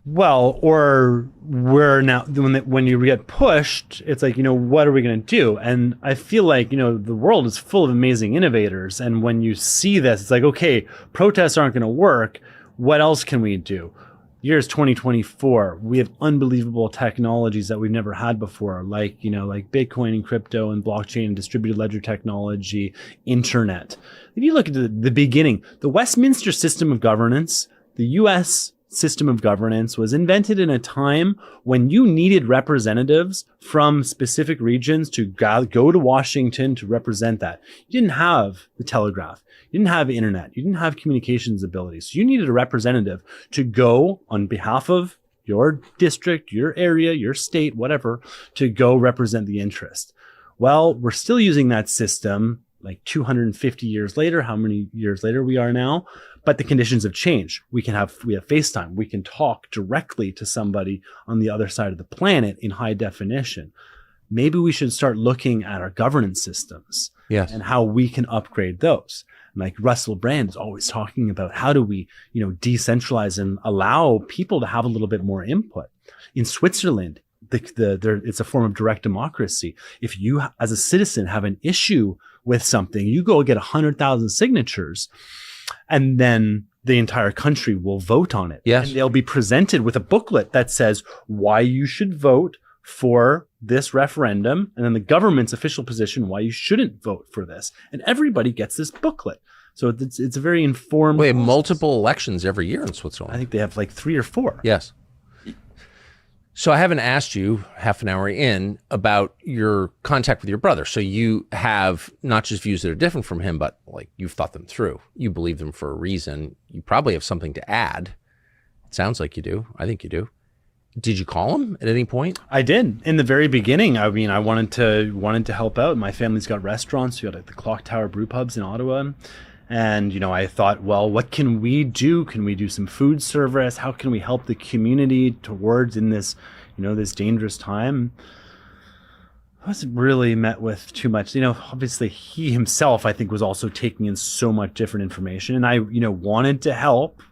Well, or we're now, when you get pushed, it's what are we going to do? And I feel the world is full of amazing innovators. And when you see this, it's okay, protests aren't going to work. What else can we do? Year's 2024. We have unbelievable technologies that we've never had before, like Bitcoin and crypto and blockchain and distributed ledger technology, internet. If you look at the beginning, the Westminster system of governance, the U.S. system of governance, was invented in a time when you needed representatives from specific regions to go to Washington to represent that. You didn't have the telegraph. You didn't have internet. You didn't have communications abilities. So you needed a representative to go on behalf of your district, your area, your state, whatever, to go represent the interest. Well, we're still using that system 250 years later, how many years later we are now, but the conditions have changed. We have FaceTime. We can talk directly to somebody on the other side of the planet in high definition. maybe we should start looking at our governance systems and how we can upgrade those. Like Russell Brand is always talking about how do we, decentralize and allow people to have a little bit more input. In Switzerland, it's a form of direct democracy. If you, as a citizen, have an issue with something, you go get 100,000 signatures, and then the entire country will vote on it. Yes. And they'll be presented with a booklet that says why you should vote for this referendum, and then the government's official position why you shouldn't vote for this. And everybody gets this booklet. So it's a very informed. We have multiple elections every year in Switzerland. I think they have like 3 or 4. Yes. So I haven't asked you half an hour in about your contact with your brother. So you have not just views that are different from him, but like you've thought them through. You believe them for a reason. You probably have something to add. It sounds like you do. I think you do. Did you call him at any point? I did. In the very beginning, I mean, I wanted to help out. My family's got restaurants. We got the Clock Tower brew pubs in Ottawa. And, I thought, well, what can we do? Can we do some food service? How can we help the community towards in this, this dangerous time? I wasn't really met with too much. Obviously he himself, I think, was also taking in so much different information. And I, wanted to help.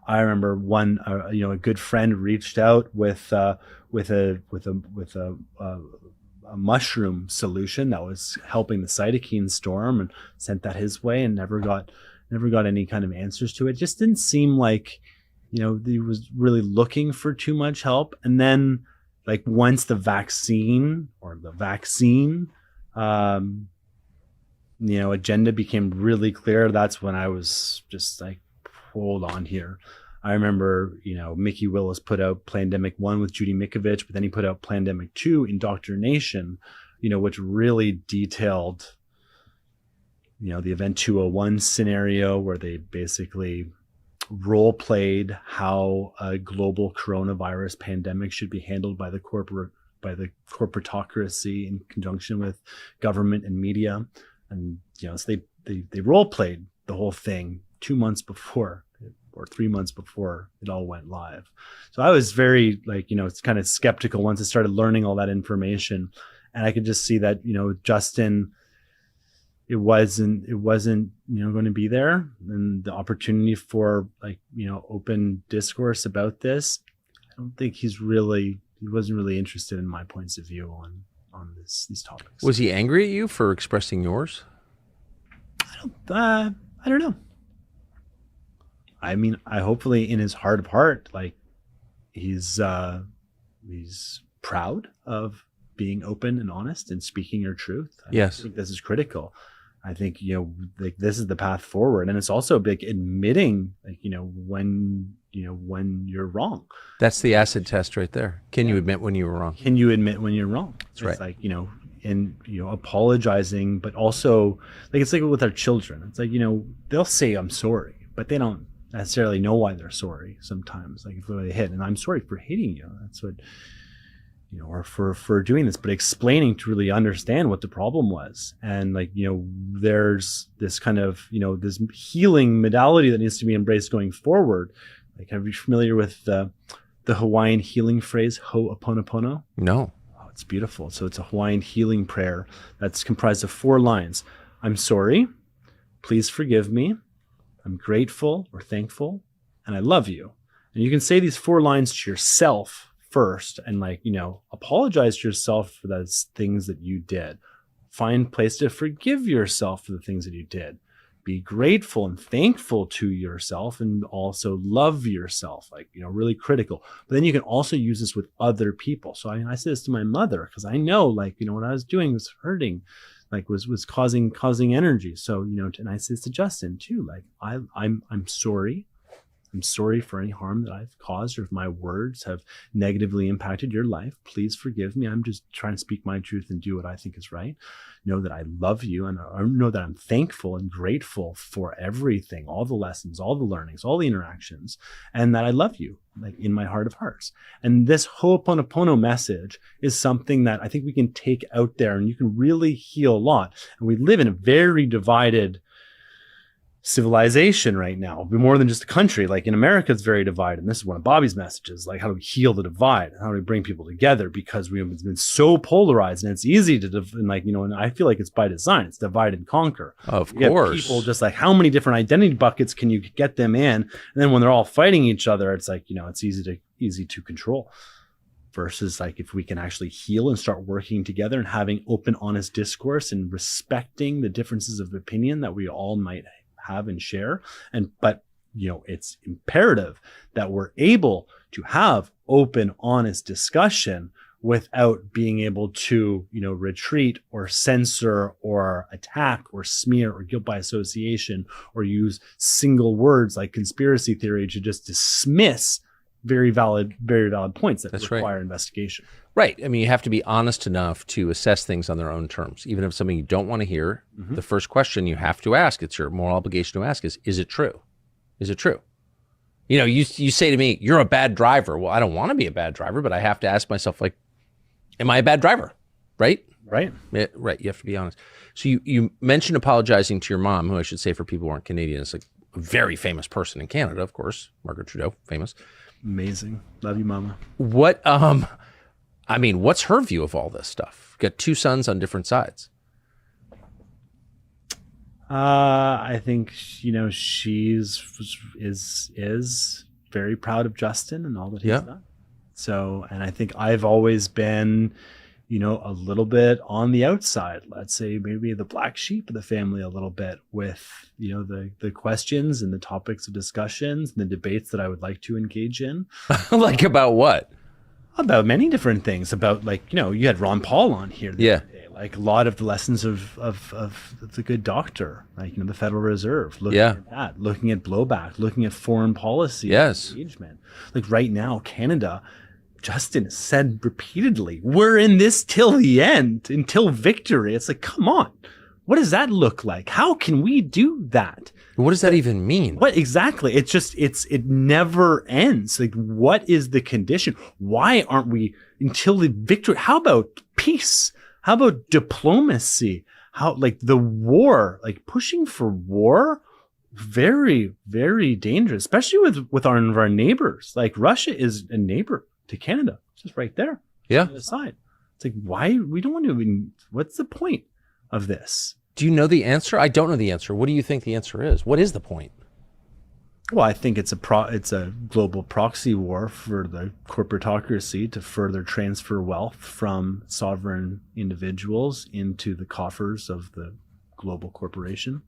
I remember one, a good friend reached out with a mushroom solution that was helping the cytokine storm, and sent that his way, and never got any kind of answers to it. Just didn't seem like, he was really looking for too much help. And then, like, once the vaccine agenda became really clear, that's when I was just like, hold on here. I remember, Mickey Willis put out Plandemic 1 with Judy Mikovich, but then he put out Plandemic 2, Indoctrination, which really detailed, the Event 201 scenario, where they basically role played how a global coronavirus pandemic should be handled by the corporatocracy in conjunction with government and media. And, so they role played the whole thing 2 months before, or 3 months before it all went live. So I was very it's kind of skeptical once I started learning all that information. And I could just see that, Justin, it wasn't going to be there. And the opportunity for open discourse about this, I don't think he wasn't really interested in my points of view on these topics. Was he angry at you for expressing yours? I don't know. I mean, hopefully in his heart of heart, he's proud of being open and honest and speaking your truth. I think this is critical. I think, this is the path forward. And it's also big admitting, when you're wrong. That's the acid test right there. Can you admit when you were wrong? Can you admit when you're wrong? That's right. And apologizing, but also it's like with our children. It's like, they'll say, I'm sorry, but they don't necessarily know why they're sorry sometimes. Like if they hit, and I'm sorry for hitting you. That's what, or for doing this, but explaining to really understand what the problem was. And there's this kind of, this healing modality that needs to be embraced going forward. Are you familiar with the Hawaiian healing phrase, ho'oponopono? No. Oh, it's beautiful. So it's a Hawaiian healing prayer that's comprised of 4 lines. I'm sorry. Please forgive me. I'm grateful or thankful, and I love you. And you can say these 4 lines to yourself first, and apologize to yourself for those things that you did. Find place to forgive yourself for the things that you did. Be grateful and thankful to yourself, and also love yourself, really critical. But then you can also use this with other people. So I say this to my mother, because I know, what I was doing was hurting, was causing energy. So, and I say this to Justin too, I'm sorry. I'm sorry for any harm that I've caused, or if my words have negatively impacted your life. Please forgive me. I'm just trying to speak my truth and do what I think is right. Know that I love you, and I know that I'm thankful and grateful for everything, all the lessons, all the learnings, all the interactions, and that I love you, in my heart of hearts. And this Ho'oponopono message is something that I think we can take out there, and you can really heal a lot. And we live in a very divided civilization right now, more than just a country. Like in America, it's very divided. And this is one of Bobby's messages. Like, how do we heal the divide? How do we bring people together? Because it's been so polarized, and it's easy to, and I feel like it's by design. It's divide and conquer. Of You course. have people just like, how many different identity buckets can you get them in? And then when they're all fighting each other, it's like, it's easy to control. Versus like if we can actually heal and start working together and having open, honest discourse and respecting the differences of opinion that we all might have and share. But it's imperative that we're able to have open, honest discussion without being able to, retreat or censor or attack or smear or guilt by association or use single words like conspiracy theory to just dismiss very valid points that require investigation. Right. I mean, you have to be honest enough to assess things on their own terms. Even if it's something you don't want to hear, the first question you have to ask, it's your moral obligation to ask is it true? Is it true? You say to me, you're a bad driver. Well, I don't want to be a bad driver, but I have to ask myself, like, am I a bad driver? Right? Right. Yeah, right. You have to be honest. So you mentioned apologizing to your mom, who I should say for people who aren't Canadian is like a very famous person in Canada, of course. Margaret Trudeau, famous. Amazing. Love you, Mama. What, what's her view of all this stuff? Got two sons on different sides. I think, she's very proud of Justin and all that he's done. So, and I think I've always been, a little bit on the outside, let's say maybe the black sheep of the family a little bit with, the questions and the topics of discussions and the debates that I would like to engage in. Like about what? About many different things. About you had Ron Paul on here the other day. Like a lot of the lessons of the good doctor, like, the Federal Reserve, looking at that, looking at blowback, looking at foreign policy engagement. Like right now, Canada, Justin said repeatedly, we're in this till the end, until victory. It's like, come on. What does that look like? How can we do that? What does that even mean? What exactly? It's just, it never ends. Like, what is the condition? Why aren't we until the victory? How about peace? How about diplomacy? How, like, the war, like pushing for war? Very, very dangerous, especially with our neighbors. Like Russia is a neighbor to Canada, just right there. Yeah. On the side. It's like, why? We don't want to, what's the point of this? Do you know the answer? I don't know the answer. What do you think the answer is? What is the point? Well, I think it's a global proxy war for the corporatocracy to further transfer wealth from sovereign individuals into the coffers of the global corporation.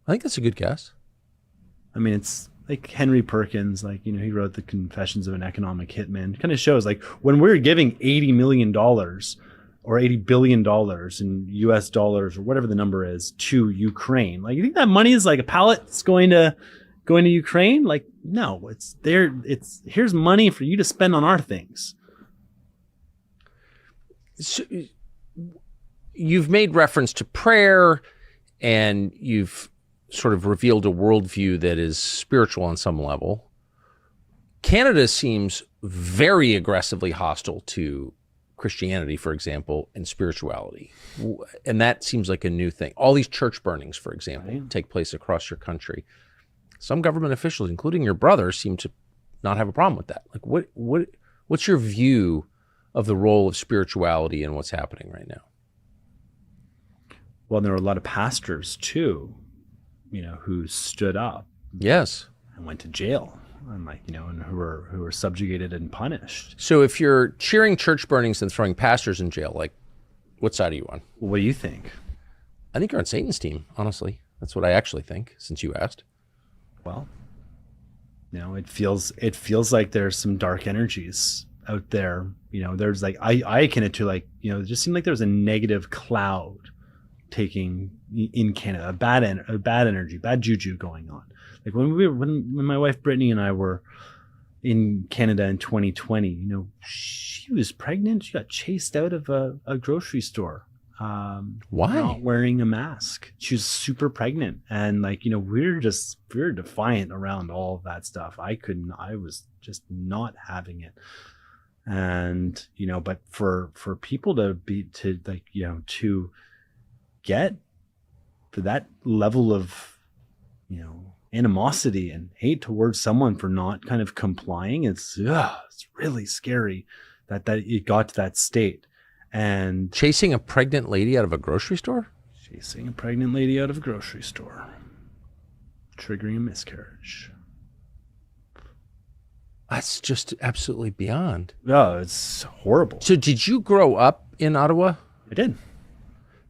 I think that's a good guess. I mean, it's like Henry Perkins, like, he wrote the Confessions of an Economic Hitman. It kind of shows, like, when we're giving $80 million or $80 billion in US dollars or whatever the number is to Ukraine, like, you think that money is like a pallet that's going to Ukraine? Like, no, it's there. Here's money for you to spend on our things. So, you've made reference to prayer, and you've sort of revealed a worldview that is spiritual on some level. Canada seems very aggressively hostile to Christianity, for example, and spirituality. And that seems like a new thing. All these church burnings, for example, take place across your country. Some government officials, including your brother, seem to not have a problem with that. Like, what's your view of the role of spirituality in what's happening right now? Well, there are a lot of pastors too, who stood up. Yes. And went to jail, and and who were subjugated and punished. So if you're cheering church burnings and throwing pastors in jail, like, what side are you on? Well, what do you think? I think you're on Satan's team, honestly. That's what I actually think, since you asked. Well, it feels like there's some dark energies out there. There's like, I akin it to, like, it just seemed like there was a negative cloud taking in Canada, a bad energy, bad juju going on. Like when my wife Brittany and I were in Canada in 2020, she was pregnant. She got chased out of a grocery store. Why? Not wearing a mask. She was super pregnant, and like, we're defiant around all of that stuff. I was just not having it. And but for people to get to that level of animosity and hate towards someone for not kind of complying. It's really scary that it got to that state. And chasing a pregnant lady out of a grocery store? Chasing a pregnant lady out of a grocery store. Triggering a miscarriage. That's just absolutely beyond. Oh, it's horrible. So did you grow up in Ottawa? I did.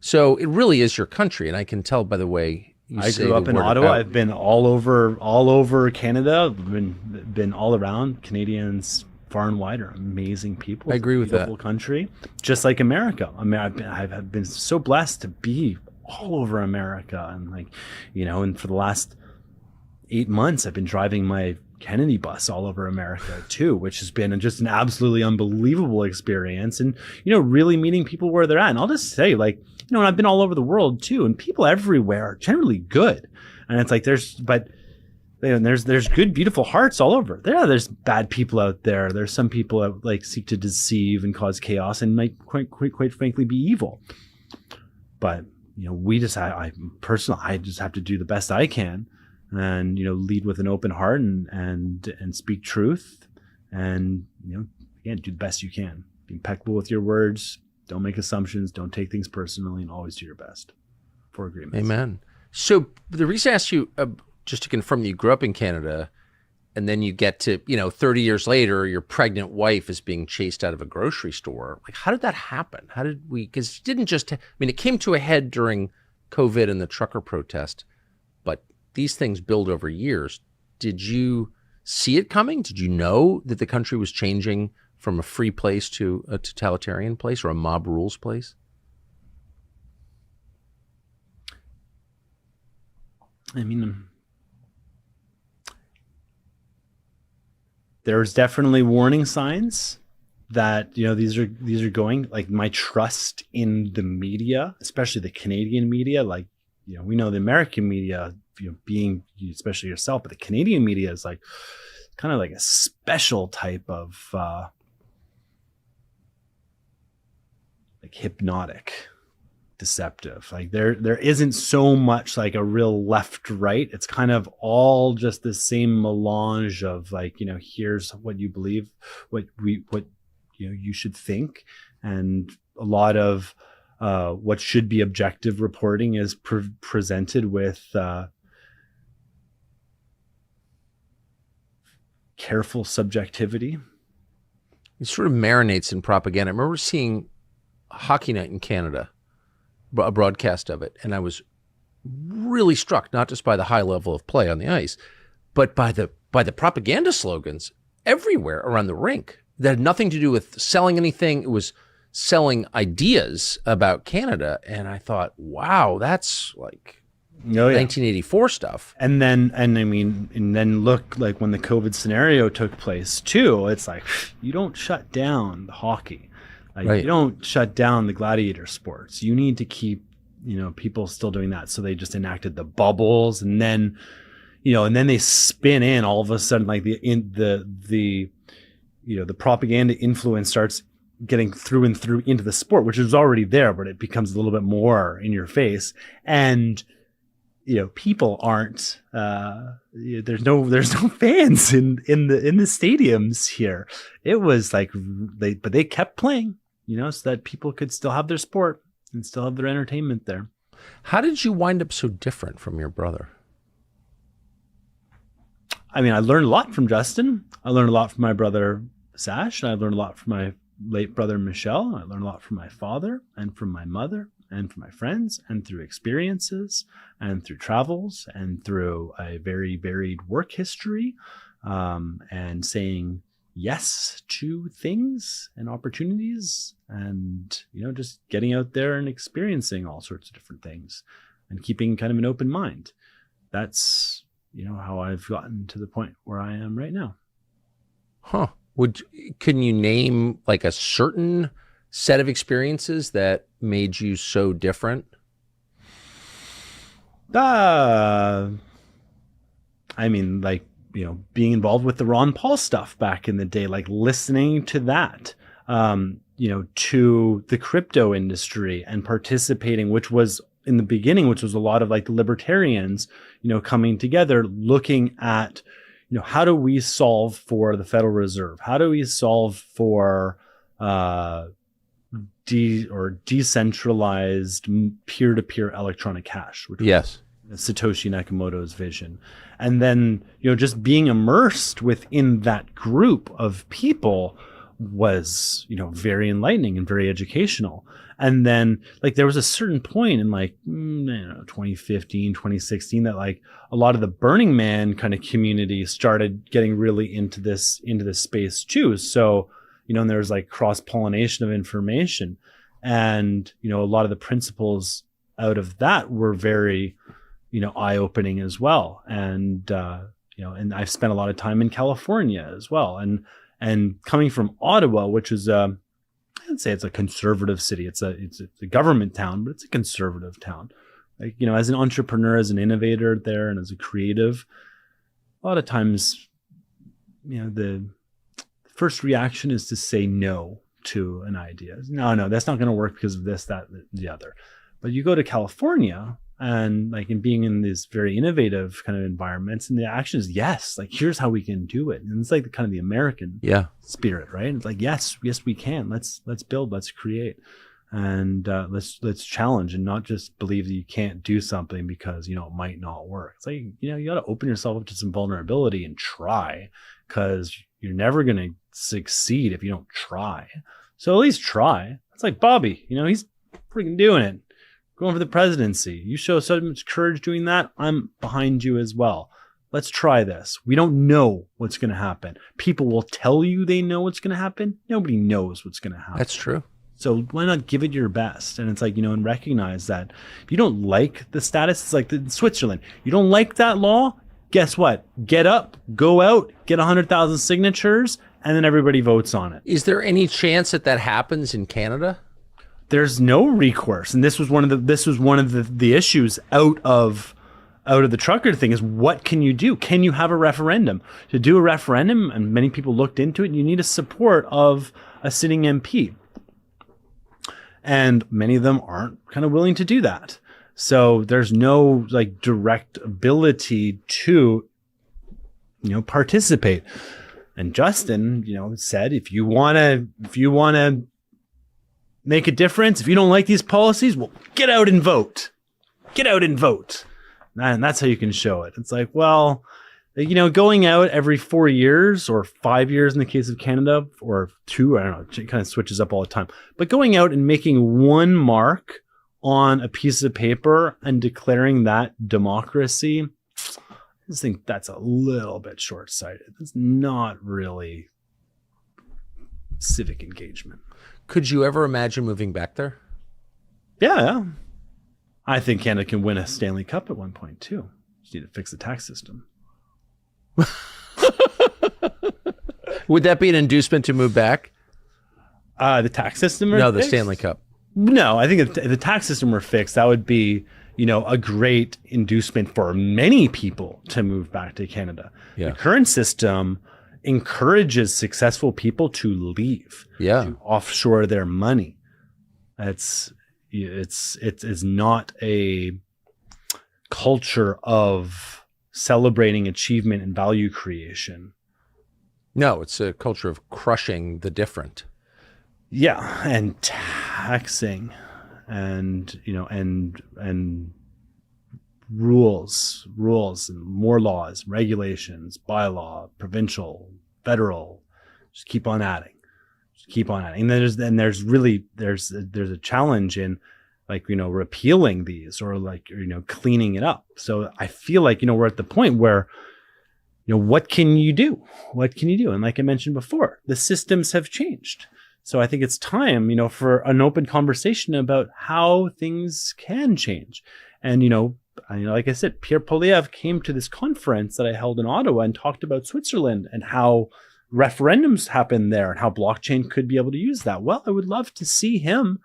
So it really is your country, and I can tell by the way you I say grew up the in word Ottawa. about. I've been all over Canada. I've been all around. Canadians far and wide are amazing people. I agree with that. Beautiful country, just like America. I mean, I've been so blessed to be all over America, and and for the last 8 months, I've been driving my Kennedy bus all over America too, which has been just an absolutely unbelievable experience. And, really meeting people where they're at. And I'll just say, and I've been all over the world too, and people everywhere are generally good. And it's like, there's good, beautiful hearts all over. There's bad people out there. There's some people that seek to deceive and cause chaos and might quite frankly be evil. But, I just have to do the best I can. And lead with an open heart and speak truth, and again, do the best you can. Be impeccable with your words. Don't make assumptions. Don't take things personally, and always do your best for agreements. Amen. So the reason I asked you, just to confirm that you grew up in Canada, and then you get to 30 years later, your pregnant wife is being chased out of a grocery store. How did that happen? How did we? Because it didn't just. It came to a head during COVID and the trucker protest, but these things build over years. Did you see it coming? Did you know that the country was changing from a free place to a totalitarian place or a mob rules place? There's definitely warning signs that these are going. My trust in the media, especially the Canadian media, we know the American media, being especially yourself, but the Canadian media is kind of a special type of hypnotic, deceptive. There isn't so much a real left right. It's kind of all just the same melange of here's what you believe, what you should think, and a lot of what should be objective reporting is presented with careful subjectivity. It sort of marinates in propaganda. I remember seeing Hockey Night in Canada, a broadcast of it, and I was really struck, not just by the high level of play on the ice, but by the propaganda slogans everywhere around the rink that had nothing to do with selling anything. It was selling ideas about Canada, and I thought, wow, that's 1984 stuff. And then look, when the COVID scenario took place too, it's you don't shut down the hockey, right. You don't shut down the gladiator sports. You need to keep people still doing that. So they just enacted the bubbles, and then they spin in all of a sudden the propaganda influence starts getting through and through into the sport, which is already there, but it becomes a little bit more in your face. And people aren't there's no fans in the stadiums here. It was but they kept playing, so that people could still have their sport and still have their entertainment there. How did you wind up so different from your brother? I learned a lot from Justin. I learned a lot from my brother Sash, and I learned a lot from my late brother Michelle. I learned a lot from my father and from my mother and from my friends, and through experiences and through travels and through a very varied work history, and saying yes to things and opportunities, and just getting out there and experiencing all sorts of different things and keeping kind of an open mind. That's how I've gotten to the point where I am right now. Huh. Can you name a certain set of experiences that made you so different? Being involved with the Ron Paul stuff back in the day, listening to that, to the crypto industry and participating, which was in the beginning, which was a lot of like the libertarians, coming together, looking at, how do we solve for the Federal Reserve? How do we solve for decentralized peer-to-peer electronic cash? Which yes. was Satoshi Nakamoto's vision. And then, just being immersed within that group of people was, very enlightening and very educational. And then like there was a certain point in 2015, 2016 that like a lot of the Burning Man kind of community started getting really into this space too. So, and there was like cross-pollination of information, and, a lot of the principles out of that were very, eye-opening as well. And, and I've spent a lot of time in California as well. And coming from Ottawa, which is, I'd say it's a conservative city. It's a government town, but it's a conservative town. Like, as an entrepreneur, as an innovator there, and as a creative, a lot of times, the first reaction is to say no to an idea. No, that's not going to work because of this, that, the other. But you go to California and being in these very innovative kind of environments, and the action is yes, like here's how we can do it. And it's like the kind of the American spirit, right? It's like, yes, we can. Let's build, let's create. And let's challenge and not just believe that you can't do something because, it might not work. It's like, you got to open yourself up to some vulnerability and try, because you're never going to succeed if you don't try. So at least try. It's like Bobby, he's freaking doing it. Going for the presidency. You show so much courage doing that. I'm behind you as well. Let's try this. We don't know what's going to happen. People will tell you they know what's going to happen. Nobody knows what's going to happen. That's true. So why not give it your best? And it's like, and recognize that if you don't like the status, it's like Switzerland. You don't like that law? Guess what? Get up, go out, get 100,000 signatures, and then everybody votes on it. Is there any chance that happens in Canada? There's no recourse, and this was one of the issues out of the trucker thing is, what can you do? Can you have a referendum? To do a referendum, and many people looked into it, you need a support of a sitting MP, and many of them aren't kind of willing to do that. So there's no like direct ability to participate. And Justin said, if you want to make a difference, if you don't like these policies, well, get out and vote. And that's how you can show it. It's like, well, going out every 4 years or 5 years in the case of Canada, or 2, I don't know, it kind of switches up all the time. But going out and making one mark on a piece of paper and declaring that democracy, I just think that's a little bit short-sighted. It's not really civic engagement. Could you ever imagine moving back there? Yeah. I think Canada can win a Stanley Cup at one point too. Just need to fix the tax system. Would that be an inducement to move back? The tax system? No, the Stanley Cup. No, I think if the tax system were fixed, that would be, a great inducement for many people to move back to Canada. Yeah. The current system encourages successful people to leave, to offshore their money. It's not a culture of celebrating achievement and value creation. No, it's a culture of crushing the different. Yeah, and taxing, and and rules and more laws, regulations, bylaw, provincial, federal. Just keep on adding. And then there's a challenge in repealing these or cleaning it up. So I feel like we're at the point where what can you do? And like I mentioned before, the systems have changed. So I think it's time, for an open conversation about how things can change. And, like I said, Pierre Poilievre came to this conference that I held in Ottawa and talked about Switzerland and how referendums happen there and how blockchain could be able to use that. Well, I would love to see him,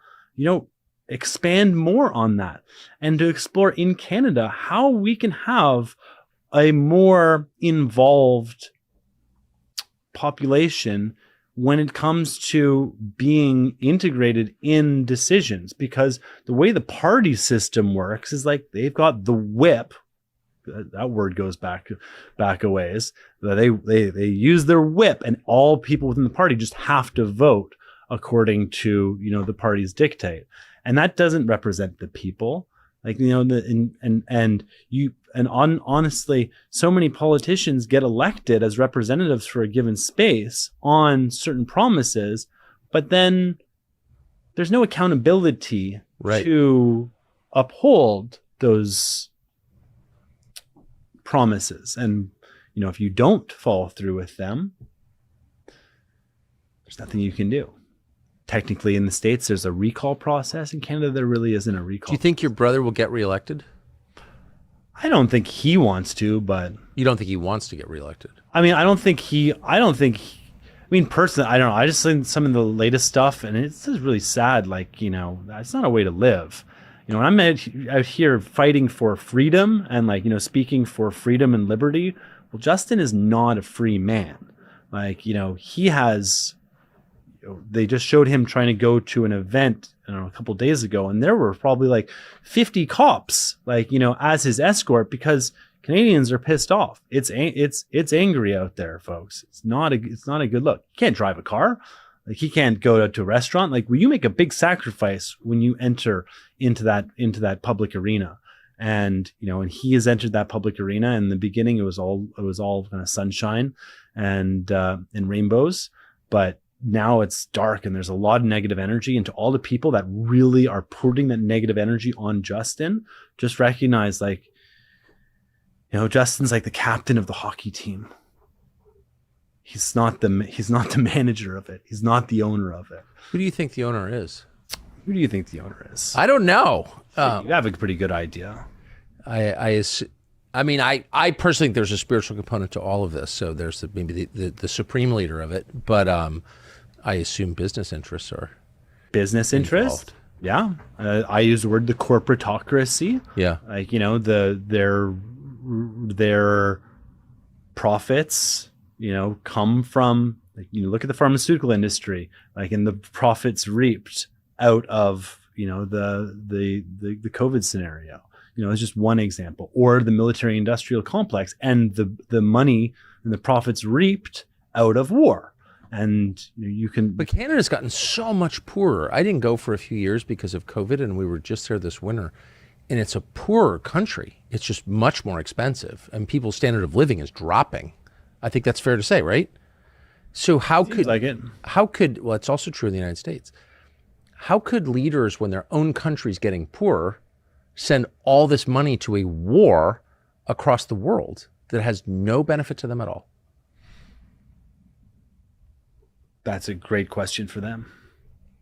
expand more on that and to explore in Canada how we can have a more involved population when it comes to being integrated in decisions, because the way the party system works is like they've got the whip. That word goes back a ways. They use their whip, and all people within the party just have to vote according to, you know, the party's dictate, and that doesn't represent the people. Like, you know, honestly, so many politicians get elected as representatives for a given space on certain promises, but then there's no accountability to uphold those promises. And, you know, if you don't follow through with them, there's nothing you can do. Technically, in the States, there's a recall process. In Canada, there really isn't a recall. Do you think your brother will get reelected? I don't think he wants to, but... You don't think he wants to get reelected? I mean, personally, I don't know. I just think some of the latest stuff, and it's just really sad. Like, you know, that's not a way to live. You know, when I'm out here fighting for freedom and, like, you know, speaking for freedom and liberty, well, Justin is not a free man. Like, you know, he has... They just showed him trying to go to an event, I don't know, a couple of days ago, and there were probably like 50 cops, like, you know, as his escort, because Canadians are pissed off. It's angry out there, folks. It's not a good look. You can't drive a car. Like, he can't go to a restaurant. Like, you make a big sacrifice when you enter into that public arena. And, you know, and he has entered that public arena. In the beginning, it was all kind of sunshine and rainbows, but now it's dark and there's a lot of negative energy. And to all the people that really are putting that negative energy on Justin, just recognize, like, you know, Justin's like the captain of the hockey team. He's not the manager of it. He's not the owner of it. Who do you think the owner is? Who do you think the owner is? I don't know. You have a pretty good idea. I mean, I personally think there's a spiritual component to all of this. So there's maybe the supreme leader of it, but I assume business interests are business interest. Yeah, I use the word the corporatocracy. Yeah, like, you know, their profits, you know, come from, like, you look at the pharmaceutical industry, like, and the profits reaped out of, you know, the COVID scenario. You know, it's just one example. Or the military industrial complex and the money and the profits reaped out of war. And, you know, you can... But Canada's gotten so much poorer. I didn't go for a few years because of COVID, and we were just there this winter. And it's a poorer country. It's just much more expensive. And people's standard of living is dropping. I think that's fair to say, right? So how could... like it. How could... Well, it's also true in the United States. How could leaders, when their own country's getting poorer, send all this money to a war across the world that has no benefit to them at all? That's a great question for them.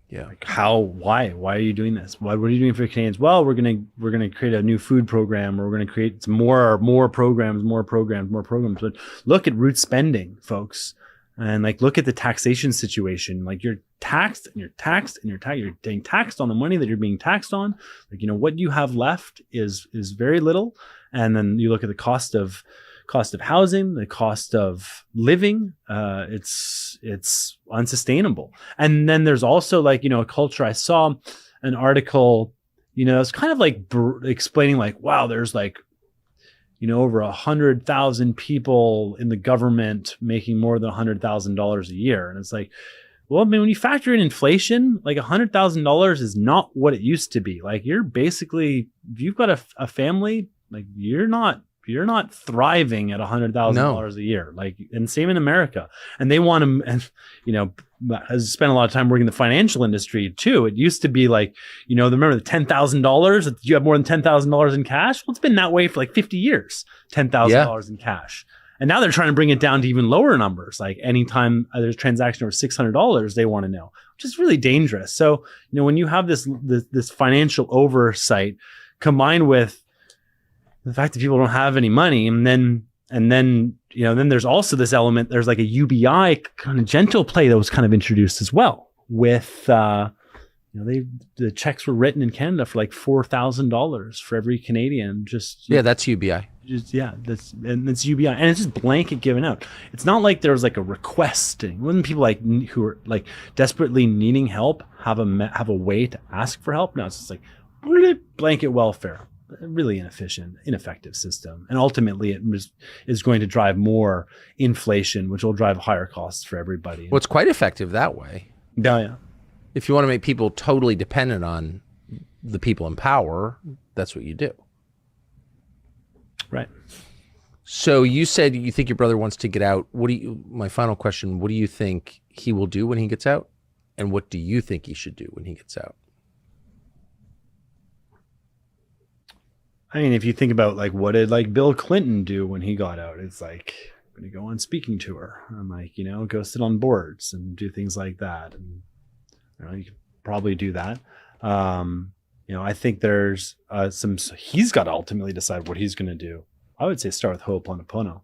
Yeah. Like, why are you doing this? What are you doing for Canadians? Well, we're gonna create a new food program, or we're gonna create some more programs. But look at root spending, folks. And, like, look at the taxation situation. Like, you're taxed and you're taxed and you're getting taxed on the money that you're being taxed on. Like, you know, what you have left is very little. And then you look at the cost of housing, the cost of living. It's unsustainable. And then there's also, like, you know, a culture. I saw an article, you know, it's kind of like explaining, like, wow, there's, like, you know, over 100,000 people in the government making more than $100,000 a year. And it's like, well, I mean, when you factor in inflation, like, $100,000 is not what it used to be. Like, you're basically, if you've got a family, like, you're not thriving at $100,000 a year. Like, and same in America. And they want to, and, you know, has spent a lot of time working in the financial industry too. It used to be like, you know, remember the $10,000? You have more than $10,000 in cash? Well, it's been that way for like 50 years, $10,000 in cash. And now they're trying to bring it down to even lower numbers. Like, anytime there's a transaction over $600, they want to know, which is really dangerous. So, you know, when you have this financial oversight combined with the fact that people don't have any money, and then, you know, then there's also this element, there's like a UBI kind of gentle play that was kind of introduced as well with, you the checks were written in Canada for like $4,000 for every Canadian. That's UBI. It's UBI, and it's just blanket given out. It's not like there was like a requesting. When people who are like desperately needing help have a way to ask for help. No, it's just like blanket welfare. Really ineffective system, and ultimately it is going to drive more inflation, which will drive higher costs for everybody. Well, it's quite effective that way. Yeah. If you want to make people totally dependent on the people in power, that's what you do. Right. So you said you think your brother wants to get out. My final question, what do you think he will do when he gets out? And what do you think he should do when he gets out? I mean, if you think about what did Bill Clinton do when he got out? It's like, I'm going to go on speaking tour and go sit on boards and do things like that. And you could probably do that. I think there's he's got to ultimately decide what he's going to do. I would say start with Ho'oponopono.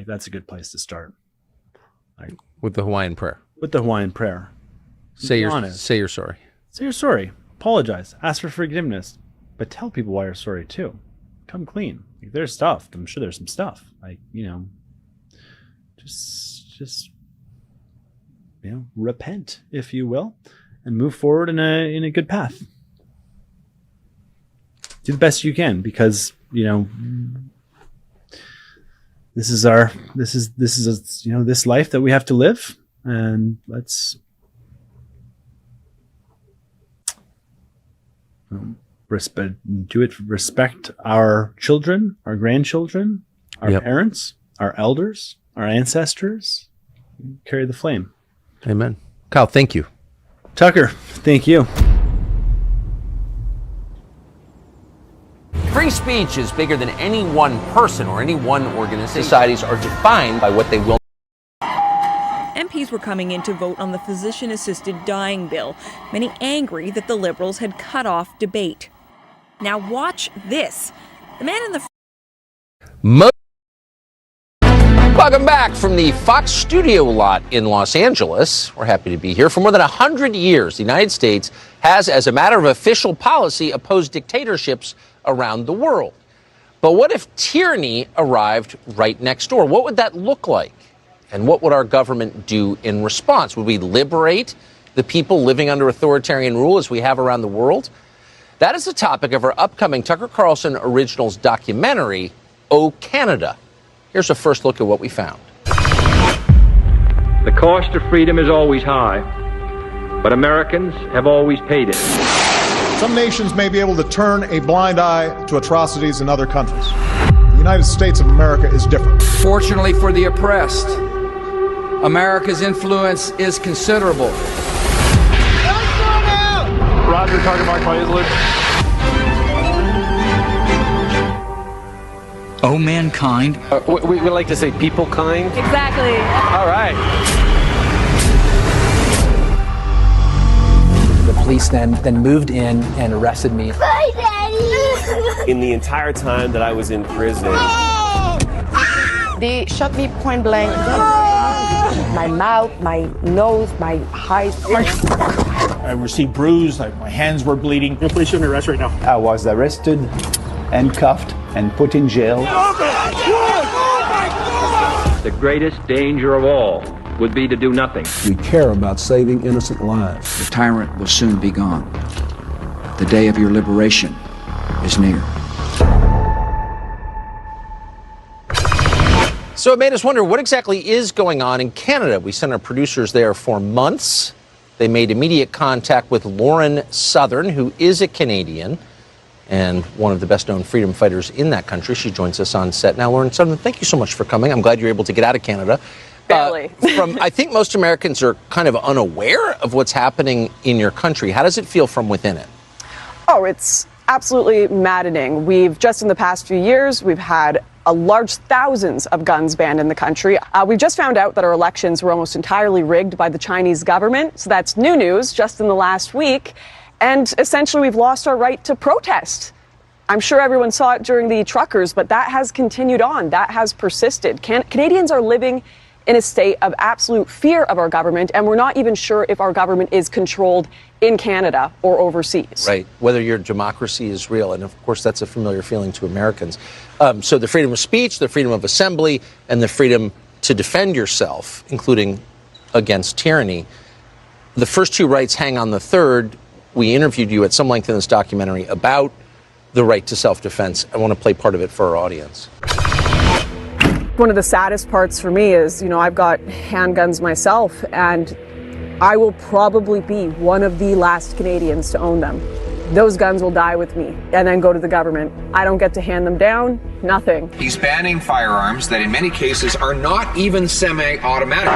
That's a good place to start. With the Hawaiian prayer. With the Hawaiian prayer. Say you're sorry. Say you're sorry. Apologize. Ask for forgiveness. But tell people why you're sorry too. Come clean. There's stuff. I'm sure there's some stuff. Just repent, if you will, and move forward in a good path. Do the best you can, because this is this life that we have to live, and let's respect our children, our grandchildren, our parents, our elders, our ancestors. Carry the flame. Amen. Kyle, thank you. Tucker, thank you. Free speech is bigger than any one person or any one organization. Societies are defined by what they will. MPs were coming in to vote on the physician-assisted dying bill, many angry that the Liberals had cut off debate. Now watch this. The man in the... Welcome back from the Fox studio lot in Los Angeles. We're happy to be here. For more than 100 years, the United States has, as a matter of official policy, opposed dictatorships around the world. But what if tyranny arrived right next door? What would that look like? And what would our government do in response? Would we liberate the people living under authoritarian rule as we have around the world? That is the topic of our upcoming Tucker Carlson Originals documentary, Oh Canada. Here's a first look at what we found. The cost of freedom is always high, but Americans have always paid it. Some nations may be able to turn a blind eye to atrocities in other countries. The United States of America is different. Fortunately for the oppressed, America's influence is considerable. Roger, target mark by Islet. Oh, mankind. We like to say people kind. Exactly. All right. The police then moved in and arrested me. Bye, Daddy. In the entire time that I was in prison. They shot me point blank. My mouth, my nose, my eyes. I received bruises, my hands were bleeding. You're placed under arrest right now. I was arrested, handcuffed, and put in jail. The greatest danger of all would be to do nothing. We care about saving innocent lives. The tyrant will soon be gone. The day of your liberation is near. So it made us wonder, what exactly is going on in Canada? We sent our producers there for months. They made immediate contact with Lauren Southern, who is a Canadian and one of the best-known freedom fighters in that country. She joins us on set now. Lauren Southern, thank you so much for coming. I'm glad you're able to get out of Canada. Barely. I think most Americans are kind of unaware of what's happening in your country. How does it feel from within it? Oh, it's absolutely maddening. We've just in the past few years, we've had a large thousands of guns banned in the country. We've just found out that our elections were almost entirely rigged by the Chinese government. So that's new news just in the last week. And essentially, we've lost our right to protest. I'm sure everyone saw it during the truckers, but that has continued on. That has persisted. Canadians are living in a state of absolute fear of our government, and we're not even sure if our government is controlled in Canada or overseas. Right, whether your democracy is real, and of course that's a familiar feeling to Americans. So the freedom of speech, the freedom of assembly, and the freedom to defend yourself, including against tyranny. The first two rights hang on the third. We interviewed you at some length in this documentary about the right to self-defense. I want to play part of it for our audience. One of the saddest parts for me is, I've got handguns myself, and I will probably be one of the last Canadians to own them. Those guns will die with me and then go to the government. I don't get to hand them down, nothing. He's banning firearms that in many cases are not even semi-automatic.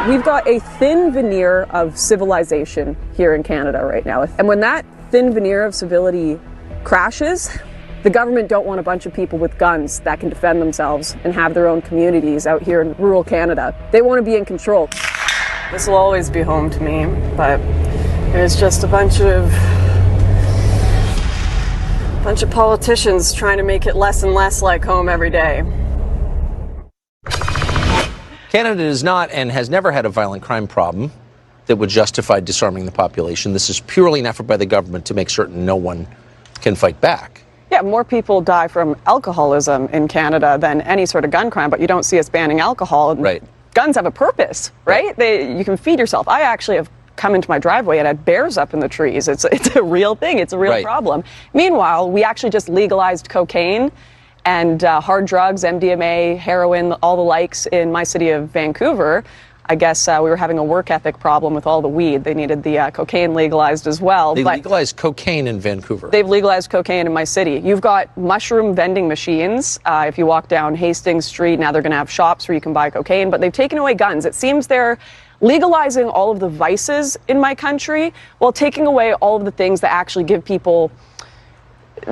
We've got a thin veneer of civilization here in Canada right now. And when that thin veneer of civility crashes, the government don't want a bunch of people with guns that can defend themselves and have their own communities out here in rural Canada. They want to be in control. This will always be home to me, but it's just a bunch of politicians trying to make it less and less like home every day. Canada does not and has never had a violent crime problem that would justify disarming the population. This is purely an effort by the government to make certain no one can fight back. Yeah, more people die from alcoholism in Canada than any sort of gun crime, but you don't see us banning alcohol. Right. Guns have a purpose, right? You can feed yourself. I actually have come into my driveway and had bears up in the trees. It's a real thing. It's a real problem. Meanwhile, we actually just legalized cocaine and hard drugs, MDMA, heroin, all the likes in my city of Vancouver. I guess we were having a work ethic problem with all the weed. They needed the cocaine legalized as well. They legalized cocaine in Vancouver. They've legalized cocaine in my city. You've got mushroom vending machines. If you walk down Hastings Street, now they're going to have shops where you can buy cocaine, but they've taken away guns. It seems they're legalizing all of the vices in my country while taking away all of the things that actually give people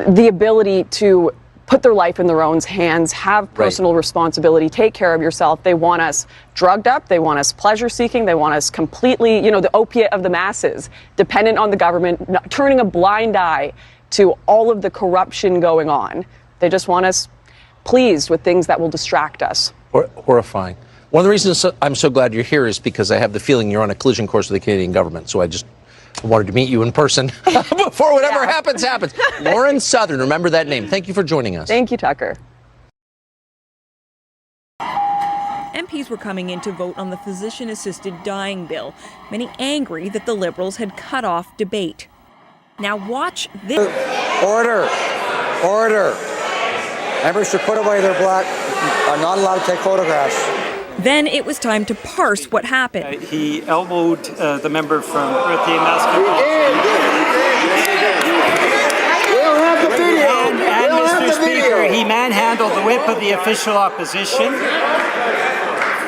the ability to put their life in their own hands, have personal responsibility, take care of yourself. They want us drugged up. They want us pleasure-seeking. They want us completely, the opiate of the masses, dependent on the government, turning a blind eye to all of the corruption going on. They just want us pleased with things that will distract us. Horrifying. One of the reasons I'm so glad you're here is because I have the feeling you're on a collision course with the Canadian government. So I wanted to meet you in person before whatever happens. Lauren Southern, remember that name. Thank you for joining us. Thank you, Tucker. MPs were coming in to vote on the physician-assisted dying bill, many angry that the Liberals had cut off debate. Now watch this. Order. Members should put away their black, are not allowed to take photographs. Then it was time to parse what happened. He elbowed the member from Eritrea Mascot. And Mr. Speaker, he manhandled the whip of the official opposition.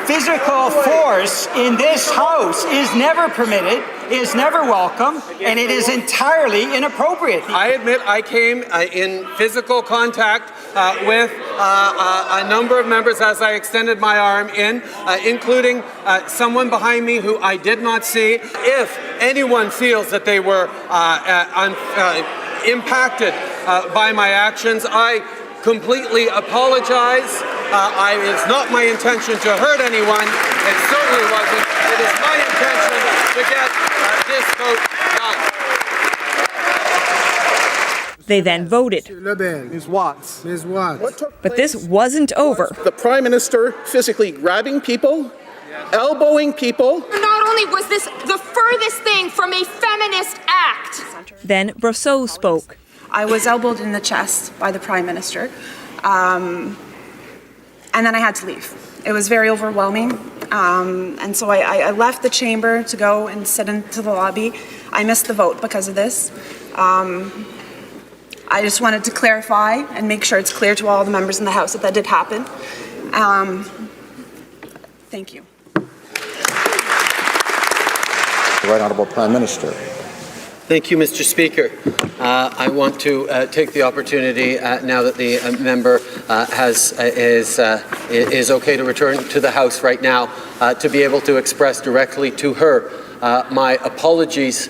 Physical force in this House is never permitted, is never welcome, and it is entirely inappropriate. I admit I came in physical contact with a number of members as I extended my arm in, including someone behind me who I did not see. If anyone feels that they were impacted by my actions, I completely apologize. It's not my intention to hurt anyone. It certainly wasn't. It is my intention to get this vote done. They then voted. Ms. Watts. But this wasn't over. The Prime Minister physically grabbing people, elbowing people. Not only was this the furthest thing from a feminist act. Then Brosseau spoke. I was elbowed in the chest by the Prime Minister. And then I had to leave. It was very overwhelming. And so I left the chamber to go and sit into the lobby. I missed the vote because of this. I just wanted to clarify and make sure it's clear to all the members in the House that did happen. Thank you. The Right Honourable Prime Minister. Thank you, Mr. Speaker. I want to take the opportunity now that the member is okay to return to the House right now to be able to express directly to her my apologies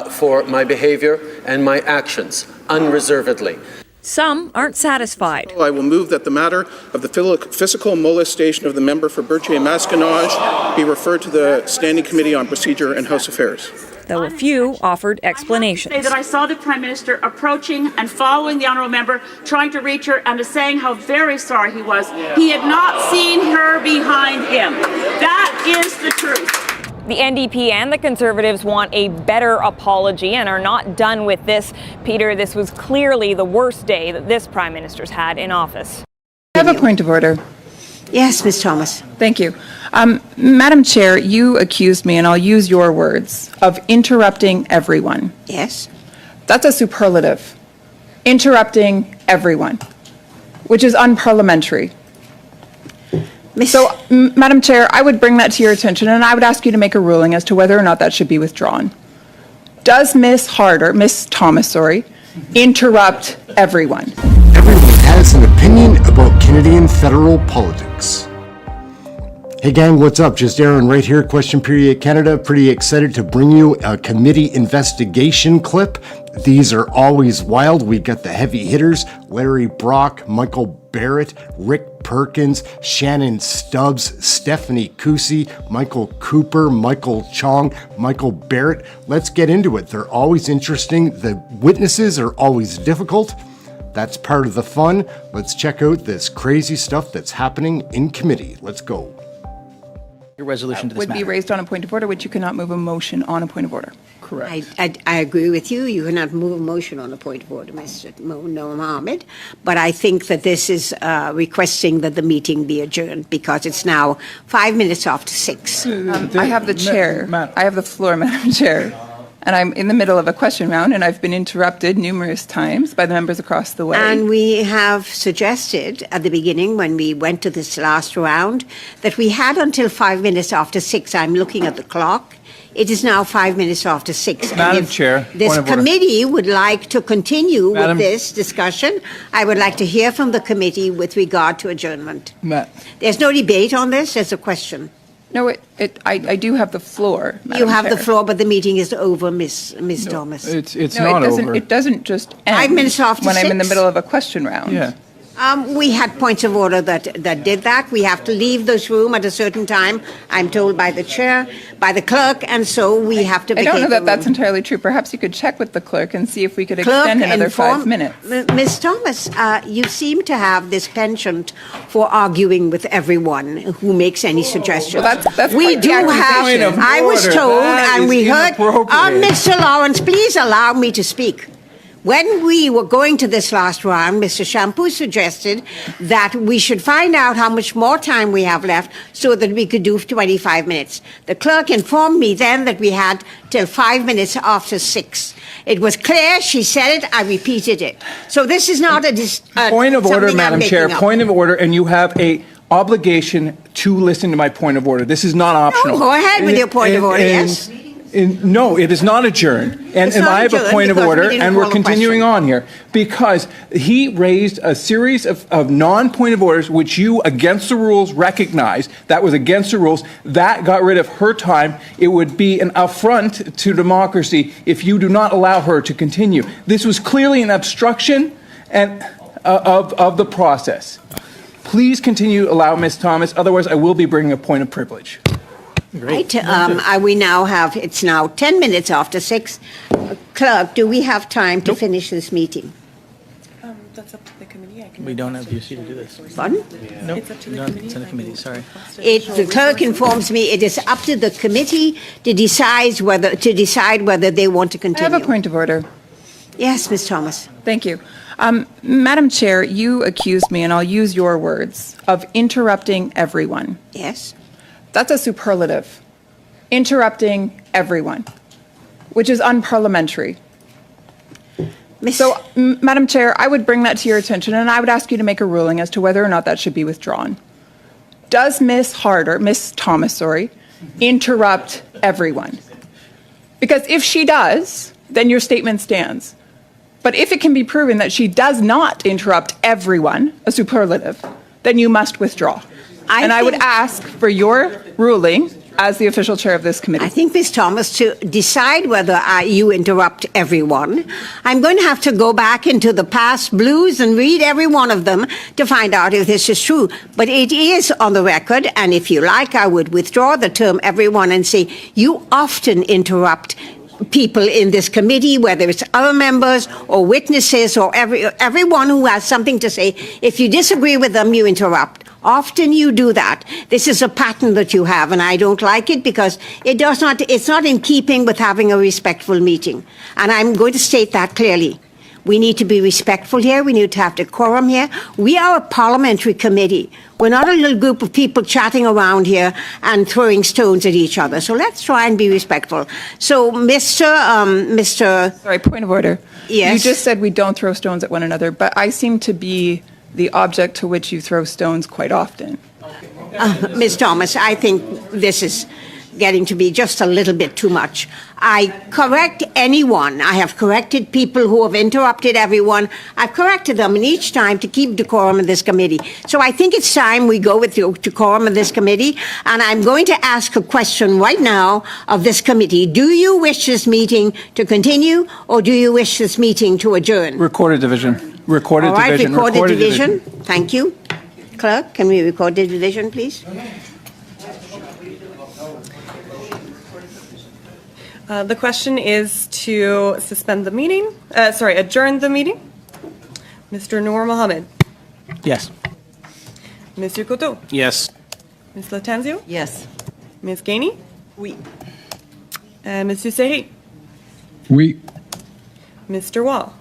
for my behaviour and my actions unreservedly. Some aren't satisfied. I will move that the matter of the physical molestation of the member for Berthier-Masquinage be referred to the Standing Committee on Procedure and House Affairs. Though a few offered explanations. I have to say that I saw the Prime Minister approaching and following the honourable member, trying to reach her and saying how very sorry he was. He had not seen her behind him. That is the truth. The NDP and the Conservatives want a better apology and are not done with this. Peter, this was clearly the worst day that this Prime Minister's had in office. I have a point of order. Yes, Ms. Thomas. Thank you. Madam Chair, you accused me, and I'll use your words, of interrupting everyone. Yes. That's a superlative. Interrupting everyone, which is unparliamentary. So, Madam Chair, I would bring that to your attention, and I would ask you to make a ruling as to whether or not that should be withdrawn. Does Ms. Thomas, interrupt everyone? Everyone has an opinion about Canadian federal politics. Hey gang, what's up? Just Ehren right here, Question Period Canada. Pretty excited to bring you a committee investigation clip. These are always wild. We got the heavy hitters, Larry Brock, Michael Barrett, Rick Perkins, Shannon Stubbs, Stephanie Kusi, Michael Cooper, Michael Chong, Michael Barrett. Let's get into it. They're always interesting. The witnesses are always difficult. That's part of the fun. Let's check out this crazy stuff that's happening in committee. Let's go. Your resolution to this would be raised on a point of order, which you cannot move a motion on a point of order. Correct. I agree with you. You cannot move a motion on a point of order, Mr. Mohammed. But I think that this is requesting that the meeting be adjourned because it's now 5 minutes after 6. I have the chair. I have the floor, Madam Chair. And I'm in the middle of a question round, and I've been interrupted numerous times by the members across the way. And we have suggested at the beginning, when we went to this last round, that we had until 5 minutes after 6. I'm looking at the clock. It is now 5 minutes after 6. Madam Chair, this committee would like to continue with this discussion, I would like to hear from the committee with regard to adjournment. There's no debate on this. There's a question. No, I do have the floor, Madam You have Chair. the floor, but the meeting is over, Ms. Thomas. It's not over. It doesn't just end 5 minutes after when 6. I'm in the middle of a question round. Yeah. We had points of order that did that. We have to leave this room at a certain time, I'm told by the chair, by the clerk, and so we have to I don't know vacate that the that's room. entirely true. Perhaps you could check with the clerk and see if we could Clerk, extend another inform- 5 minutes. Ms. Thomas, you seem to have this penchant for arguing with everyone who makes any suggestions. Well, that's we quite do the have. accusation. I was told, That and is we heard. inappropriate. Mr. Lawrence, please allow me to speak. When we were going to this last round, Mr. Shampoo suggested that we should find out how much more time we have left so that we could do 25 minutes. The clerk informed me then that we had till 5 minutes after 6. It was clear, she said it, I repeated it. So this is not a Point of order, something I'm Madam Chair. making up. Point of order, and you have a obligation to listen to my point of order. This is not optional. No, go ahead with your point of order, yes. No, it is not adjourned. And not I have a adjourned point of because we order, didn't and we're call a continuing on here. Because he raised a series of non-point of orders, which you, against the rules, recognize. That was against the rules. That got rid of her time. It would be an affront to democracy if you do not allow her to continue. This was clearly an obstruction of the process. Please continue to allow Ms. Thomas, otherwise I will be bringing a point of privilege. Right. We now have, it's now 10 minutes after 6. Clerk, do we have time to finish this meeting? That's up to the committee. We don't have the UC to do this. Pardon? No, it's in the committee, sorry. The clerk informs me it is up to the committee to decide whether they want to continue. I have a point of order. Yes, Ms. Thomas. Thank you. Madam Chair, you accused me, and I'll use your words, of interrupting everyone. Yes. That's a superlative. Interrupting everyone, which is unparliamentary. So, Madam Chair, I would bring that to your attention, and I would ask you to make a ruling as to whether or not that should be withdrawn. Does Ms. Thomas, interrupt everyone? Because if she does, then your statement stands. But if it can be proven that she does not interrupt everyone, a superlative, then you must withdraw. I would ask for your ruling as the official chair of this committee. I think, Ms. Thomas, to decide whether you interrupt everyone, I'm going to have to go back into the past blues and read every one of them to find out if this is true. But it is on the record, and if you like, I would withdraw the term everyone and say you often interrupt people in this committee, whether it's other members or witnesses or everyone who has something to say. If you disagree with them, you interrupt. Often you do that. This is a pattern that you have, and I don't like it because it's not in keeping with having a respectful meeting. And I'm going to state that clearly. We need to be respectful here. We need to have decorum here. We are a parliamentary committee. We're not a little group of people chatting around here and throwing stones at each other. So let's try and be respectful. So, Mr. Sorry, point of order. Yes. You just said we don't throw stones at one another, but I seem to be the object to which you throw stones quite often. Ms. Thomas, I think this is getting to be just a little bit too much. I correct anyone. I have corrected people who have interrupted everyone. I've corrected them, and each time to keep decorum in this committee. So I think it's time we go with the decorum in this committee, and I'm going to ask a question right now of this committee. Do you wish this meeting to continue, or do you wish this meeting to adjourn? Recorded division. Recorded All right, division. recorded division. Thank you. Clerk, can we record the division, please? The question is to suspend the meeting, adjourn the meeting. Mr. Noor Mohammed. Yes. Mr. Coteau. Yes. Ms. Latanzio. Yes. Ms. Gainey. Oui. And Monsieur Serré. Oui. Mr. Wall.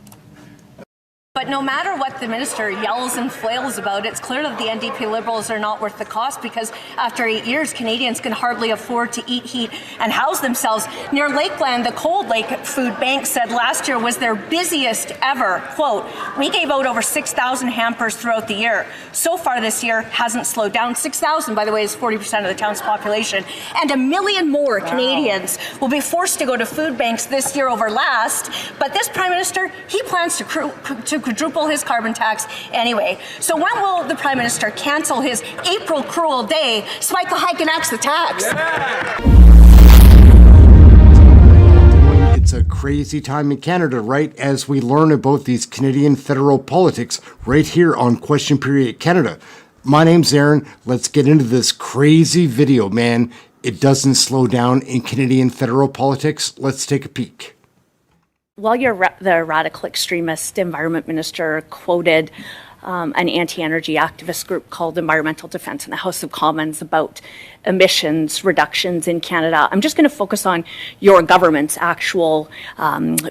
But no matter what the minister yells and flails about, it's clear that the NDP Liberals are not worth the cost, because after 8 years, Canadians can hardly afford to eat, heat and house themselves. Near Lakeland, the Cold Lake Food Bank said last year was their busiest ever. Quote, we gave out over 6,000 hampers throughout the year. So far this year hasn't slowed down. 6,000, by the way, is 40% of the town's population. And 1 million more Canadians will be forced to go to food banks this year over last. But this Prime Minister, he plans to quadruple his carbon tax anyway. So when will the Prime Minister cancel his April cruel day so I can axe the tax? It's a crazy time in Canada, right? As we learn about these Canadian federal politics right here on Question Period Canada. My name's Ehren. Let's get into this crazy video, man. It doesn't slow down in Canadian federal politics. Let's take a peek. While the radical extremist environment minister quoted an anti-energy activist group called Environmental Defence in the House of Commons about emissions reductions in Canada, I'm just going to focus on your government's actual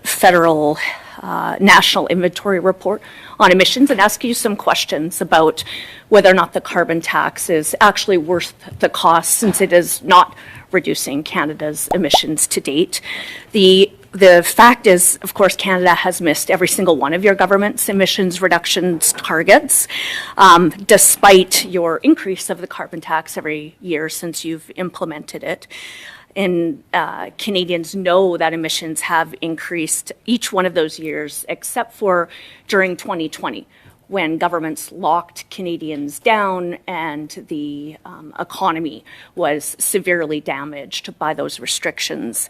federal national inventory report on emissions and ask you some questions about whether or not the carbon tax is actually worth the cost, since it is not reducing Canada's emissions to date. The fact is, of course, Canada has missed every single one of your government's emissions reductions targets, despite your increase of the carbon tax every year since you've implemented it. And Canadians know that emissions have increased each one of those years, except for during 2020, when governments locked Canadians down and the economy was severely damaged by those restrictions.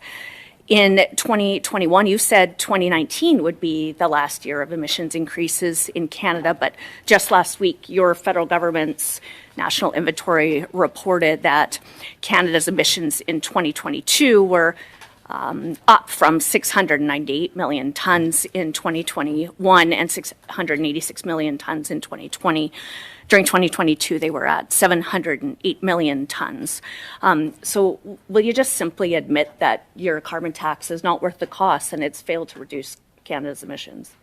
In 2021, you said 2019 would be the last year of emissions increases in Canada, but just last week, your federal government's national inventory reported that Canada's emissions in 2022 were up from 698 million tons in 2021 and 686 million tons in 2020. During 2022, they were at 708 million tons. So will you just simply admit that your carbon tax is not worth the cost and it's failed to reduce Canada's emissions?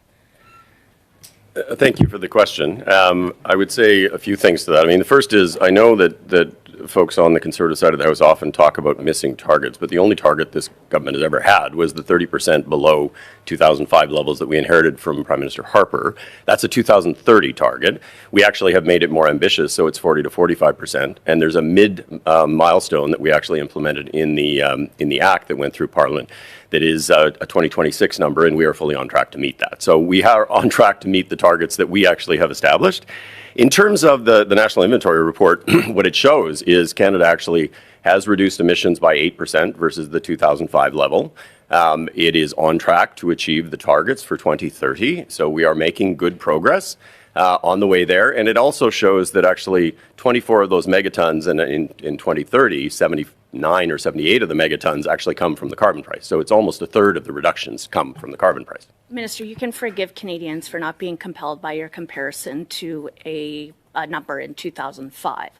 Thank you for the question. I would say a few things to that. I mean, the first is I know that folks on the Conservative side of the House often talk about missing targets, but the only target this government has ever had was the 30% below 2005 levels that we inherited from Prime Minister Harper. That's a 2030 target. We actually have made it more ambitious, so it's 40 to 45%, and there's a milestone that we actually implemented in the Act that went through Parliament that is a 2026 number, and we are fully on track to meet that. So we are on track to meet the targets that we actually have established. In terms of the National Inventory Report, what it shows is Canada actually has reduced emissions by 8% versus the 2005 level. It is on track to achieve the targets for 2030, so we are making good progress on the way there. And it also shows that actually 24 of those megatons in 2030, 79 or 78 of the megatons actually come from the carbon price. So it's almost a third of the reductions come from the carbon price. Minister, you can forgive Canadians for not being compelled by your comparison to a number in 2005.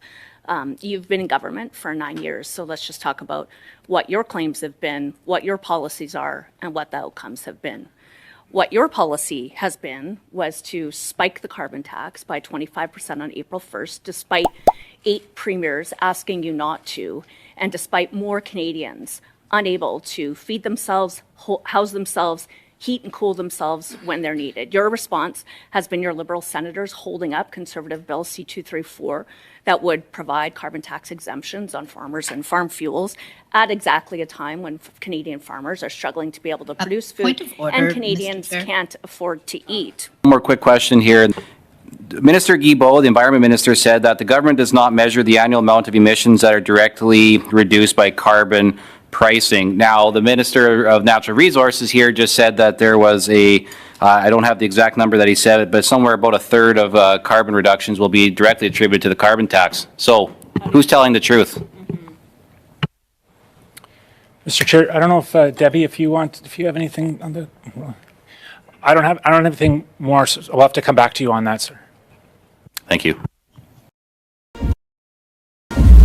You've been in government for 9 years, so let's just talk about what your claims have been, what your policies are, and what the outcomes have been. What your policy has been was to spike the carbon tax by 25% on April 1st, despite 8 premiers asking you not to, and despite more Canadians unable to feed themselves, house themselves, heat and cool themselves when they're needed. Your response has been your Liberal senators holding up Conservative Bill C-234 that would provide carbon tax exemptions on farmers and farm fuels at exactly a time when Canadian farmers are struggling to be able to produce food and Canadians can't afford to eat. One more quick question here. Minister Guilbeault, the Environment Minister, said that the government does not measure the annual amount of emissions that are directly reduced by carbon pricing. Now, the Minister of Natural Resources here just said that there was I don't have the exact number that he said, but somewhere about a third of carbon reductions will be directly attributed to the carbon tax. So, who's telling the truth? Mr. Chair, I don't know if Debbie, if you have anything on the, I don't have anything more, so we'll have to come back to you on that, sir. Thank you.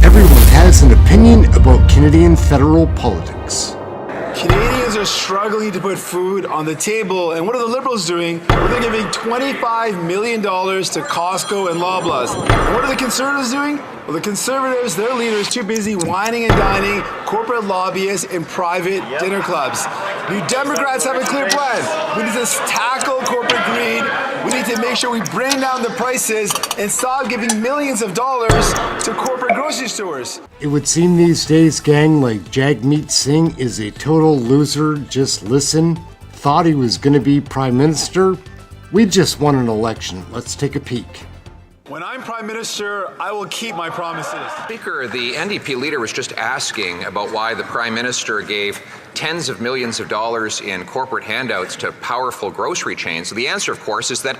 Everyone has an opinion about Canadian federal politics. Canadians are struggling to put food on the table, and what are the Liberals doing? Well, they're giving $25 million to Costco and Loblaws. And what are the Conservatives doing? Well, the Conservatives, their leaders, too busy whining and dining corporate lobbyists in private dinner clubs. New Democrats have a clear plan. We need to tackle corporate greed. We need to make sure we bring down the prices and stop giving millions of dollars to corporate grocery stores. It would seem these days, gang, like Jagmeet Singh is a total loser. Just listen. Thought he was going to be Prime Minister. We just won an election. Let's take a peek. When I'm Prime Minister, I will keep my promises. Speaker, the NDP leader was just asking about why the Prime Minister gave tens of millions of dollars in corporate handouts to powerful grocery chains. So the answer, of course, is that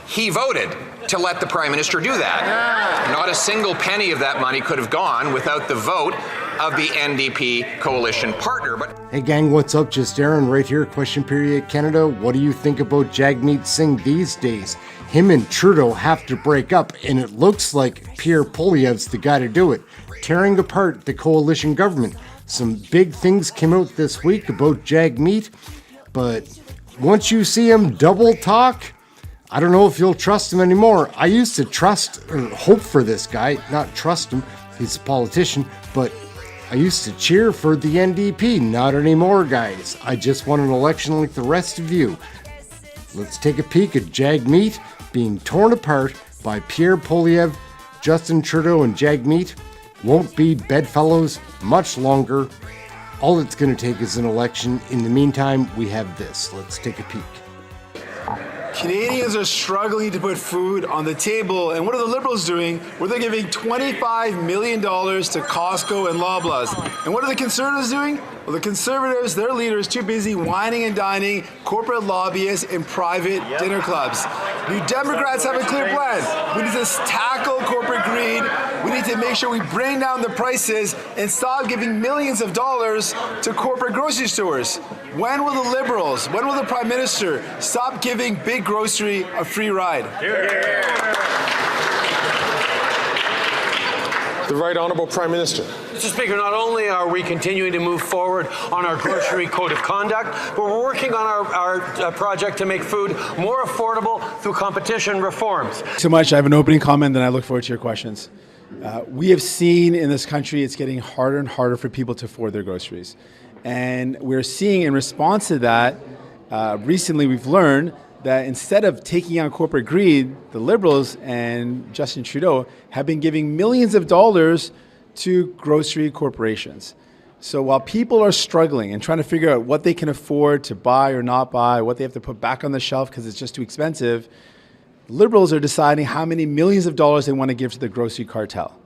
he voted to let the Prime Minister do that. Not a single penny of that money could have gone without the vote of the NDP coalition partner. But Hey gang, what's up? Just Ehren right here, Question Period Canada. What do you think about Jagmeet Singh these days? Him and Trudeau have to break up, and it looks like Pierre Poilievre's the guy to do it, tearing apart the coalition government. Some big things came out this week about Jagmeet, but once you see him double talk, I don't know if you'll trust him anymore. I used to trust or hope for this guy, not trust him. He's a politician, but I used to cheer for the NDP. Not anymore, guys. I just won an election like the rest of you. Let's take a peek at Jagmeet being torn apart by Pierre Poilievre. Justin Trudeau and Jagmeet won't be bedfellows much longer. All it's going to take is an election. In the meantime, we have this. Let's take a peek. Canadians are struggling to put food on the table, and what are the Liberals doing? Well, they're giving $25 million to Costco and Loblaws. And what are the Conservatives doing? Well, the Conservatives, their leaders, too busy whining and dining corporate lobbyists in private dinner clubs. New Democrats have a clear plan. We need to tackle corporate greed. We need to make sure we bring down the prices and stop giving millions of dollars to corporate grocery stores. When will the Liberals, when will the Prime Minister stop giving big grocery a free ride? The Right Honourable Prime Minister. Mr. Speaker, not only are we continuing to move forward on our grocery code of conduct, but we're working on our project to make food more affordable through competition reforms. So much. I have an opening comment, and I look forward to your questions. We have seen in this country it's getting harder and harder for people to afford their groceries. And we're seeing in response to that, recently we've learned that instead of taking on corporate greed, the Liberals and Justin Trudeau have been giving millions of dollars to grocery corporations. So while people are struggling and trying to figure out what they can afford to buy or not buy, what they have to put back on the shelf because it's just too expensive, Liberals are deciding how many millions of dollars they want to give to the grocery cartel.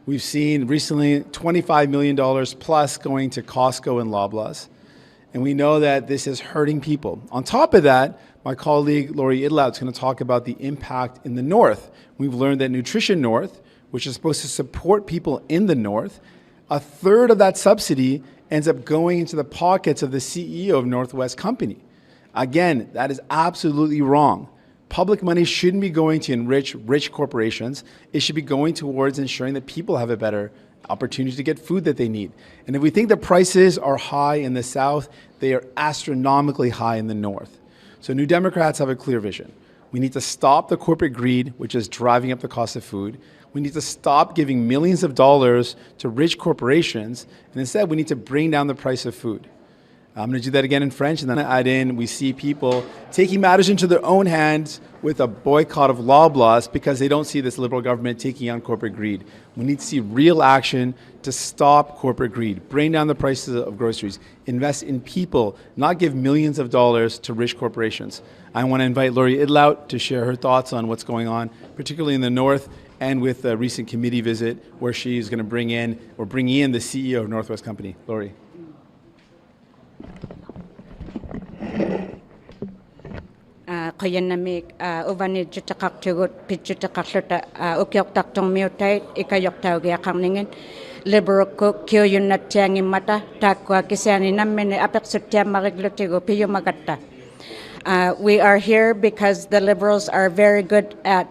We've seen recently $25 million plus going to Costco and Loblaws. And we know that this is hurting people. On top of that, my colleague Laurie Idlout is going to talk about the impact in the North. We've learned that Nutrition North, which is supposed to support people in the North, a third of that subsidy ends up going into the pockets of the CEO of Northwest Company. Again, that is absolutely wrong. Public money shouldn't be going to enrich rich corporations. It should be going towards ensuring that people have a better opportunity to get food that they need. And if we think the prices are high in the South, they are astronomically high in the North. So New Democrats have a clear vision. We need to stop the corporate greed, which is driving up the cost of food. We need to stop giving millions of dollars to rich corporations, and instead we need to bring down the price of food. I'm going to do that again in French, and then I add in, we see people taking matters into their own hands with a boycott of Loblaws because they don't see this Liberal government taking on corporate greed. We need to see real action to stop corporate greed, bring down the prices of groceries, invest in people, not give millions of dollars to rich corporations. I want to invite Laurie Idlout to share her thoughts on what's going on, particularly in the North, and with a recent committee visit where she's going to bring in the CEO of Northwest Company. Laurie. Kayanamik uvani jutakak tugut pijutakakluta ukyok taktong mutate ikayok taugia kamningin liberal kyo yun na tiangi mata takwa kisani namin apek sutia makiglutigo piyo magatta. We are here because the Liberals are very good at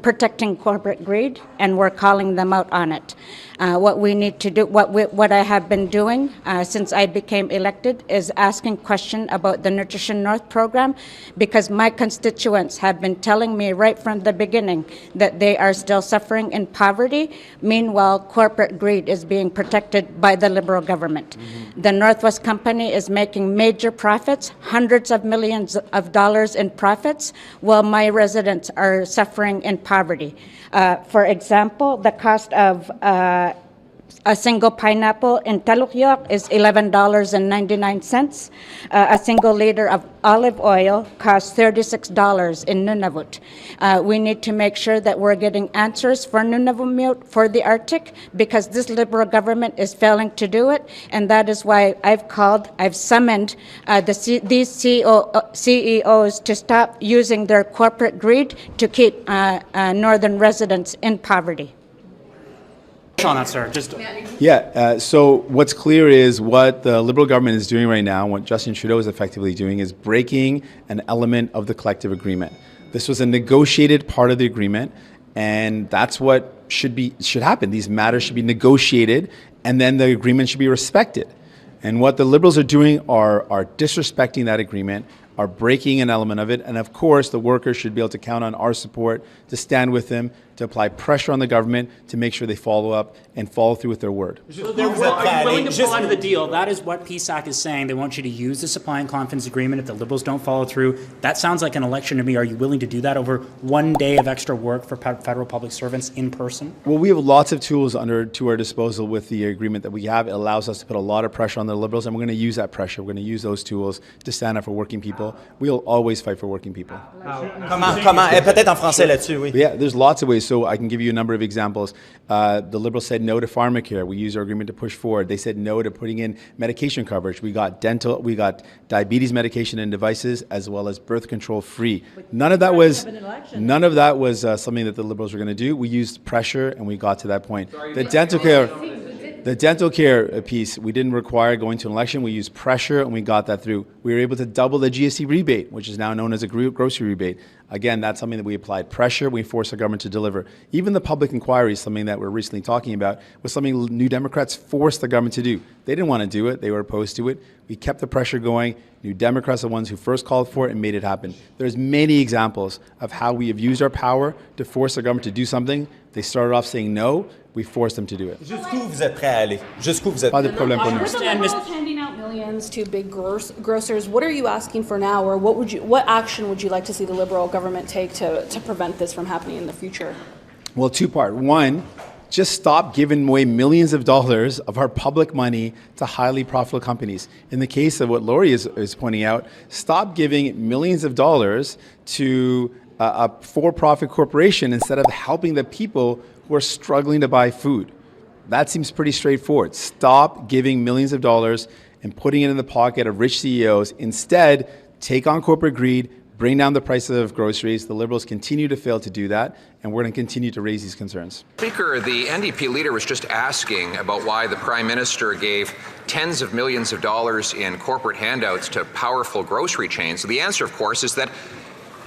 protecting corporate greed, and we're calling them out on it. What we need to do, what I have been doing since I became elected, is asking questions about the Nutrition North program, because my constituents have been telling me right from the beginning that they are still suffering in poverty. Meanwhile, corporate greed is being protected by the Liberal government. The Northwest Company is making major profits, hundreds of millions of dollars in profits, while my residents are suffering in poverty. For example, the cost of a single pineapple in Talukyok is $11.99. A single liter of olive oil costs $36 in Nunavut. We need to make sure that we're getting answers for Nunavut for the Arctic, because this Liberal government is failing to do it, and that is why I've summoned these CEOs to stop using their corporate greed to keep northern residents in poverty. On that, sir. So what's clear is what the Liberal government is doing right now, what Justin Trudeau is effectively doing, is breaking an element of the collective agreement. This was a negotiated part of the agreement, and that's what should happen. These matters should be negotiated, and then the agreement should be respected. And what the Liberals are doing are disrespecting that agreement, are breaking an element of it, and of course the workers should be able to count on our support to stand with them, to apply pressure on the government to make sure they follow up and follow through with their word. Are you willing to pull out of the deal? That is what PSAC is saying. They want you to use the supply and confidence agreement if the Liberals don't follow through. That sounds like an election to me. Are you willing to do that over 1 day of extra work for federal public servants in person? Well, we have lots of tools to our disposal with the agreement that we have. It allows us to put a lot of pressure on the Liberals, and we're going to use that pressure. We're going to use those tools to stand up for working people. We'll always fight for working people. Comment? Peut-être en français là-dessus, oui. Yeah, there's lots of ways. So I can give you a number of examples. The Liberals said no to pharmacare. We used our agreement to push forward. They said no to putting in medication coverage. We got diabetes medication and devices, as well as birth control free. None of that was something that the Liberals were going to do. We used pressure, and we got to that point. The dental care piece, we didn't require going to an election. We used pressure, and we got that through. We were able to double the GST rebate, which is now known as a grocery rebate. Again, that's something that we applied pressure. We forced the government to deliver. Even the public inquiry, something that we're recently talking about, was something New Democrats forced the government to do. They didn't want to do it. They were opposed to it. We kept the pressure going. New Democrats are the ones who first called for it and made it happen. There's many examples of how we have used our power to force the government to do something. They started off saying no. We forced them to do it. Jusqu'où vous êtes prêt à aller? Jusqu'où vous êtes Pas de problème pour nous. With the Liberals handing out millions to big grocers, what are you asking for now, or what action would you like to see the Liberal government take to prevent this from happening in the future? Well, two-part. One, just stop giving away millions of dollars of our public money to highly profitable companies. In the case of what Laurie is pointing out, stop giving millions of dollars to a for-profit corporation instead of helping the people who are struggling to buy food? That seems pretty straightforward. Stop giving millions of dollars and putting it in the pocket of rich CEOs. Instead, take on corporate greed, bring down the price of groceries. The Liberals continue to fail to do that, and we're going to continue to raise these concerns. Speaker, the NDP leader was just asking about why the Prime Minister gave tens of millions of dollars in corporate handouts to powerful grocery chains. So the answer, of course, is that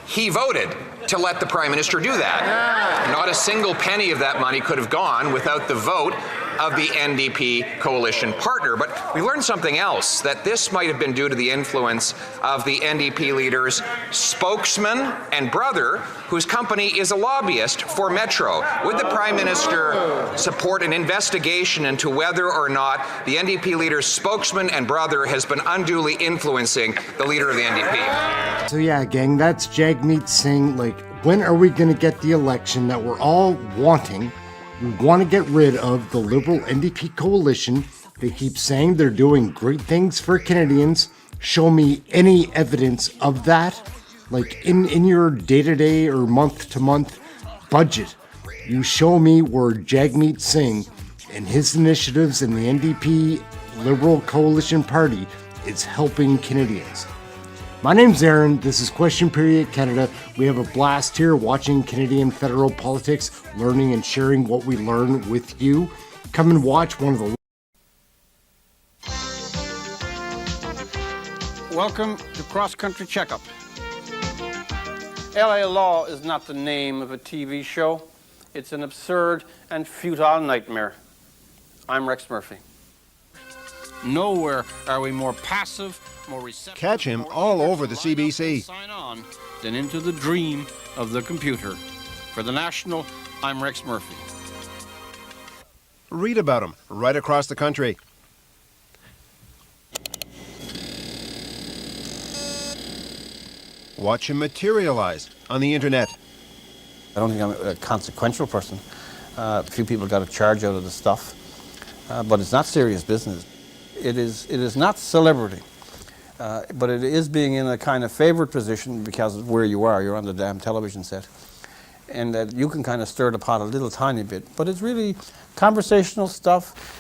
he voted to let the Prime Minister do that. Not a single penny of that money could have gone without the vote of the NDP coalition partner. But we learned something else, that this might have been due to the influence of the NDP leader's spokesman and brother, whose company is a lobbyist for Metro. Would the Prime Minister support an investigation into whether or not the NDP leader's spokesman and brother has been unduly influencing the leader of the NDP? So yeah, gang, that's Jagmeet Singh. Like, when are we going to get the election that we're all wanting? We want to get rid of the Liberal NDP coalition. They keep saying they're doing great things for Canadians. Show me any evidence of that. Like in your day-to-day or month-to-month budget, you show me where Jagmeet Singh and his initiatives in the NDP Liberal Coalition Party is helping Canadians. My name's Ehren. This is Question Period Canada. We have a blast here watching Canadian federal politics, learning and sharing what we learn with you. Come and watch one of the... Welcome to Cross Country Checkup. LA Law is not the name of a TV show. It's an absurd and futile nightmare. I'm Rex Murphy. Nowhere are we more passive, more receptive. Catch him all over the CBC. Sign on than into the dream of the computer. For The National, I'm Rex Murphy. Read about him right across the country. Watch him materialize on the internet. I don't think I'm a consequential person. A few people got a charge out of the stuff, but it's not serious business. It is not celebrity, but it is being in a kind of favored position because of where you are. You're on the damn television set. And that you can kind of stir the pot a little tiny bit, but it's really conversational stuff.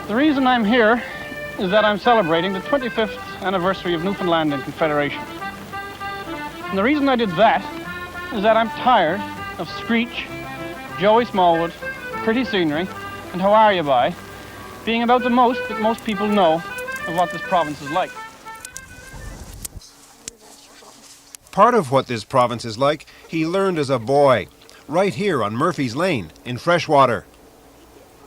The reason I'm here is that I'm celebrating the 25th anniversary of Newfoundland and Confederation. And the reason I did that is that I'm tired of Screech, Joey Smallwood, Pretty Scenery, and How Are You By being about the most that most people know of what this province is like. Part of what this province is like, he learned as a boy, right here on Murphy's Lane in Freshwater.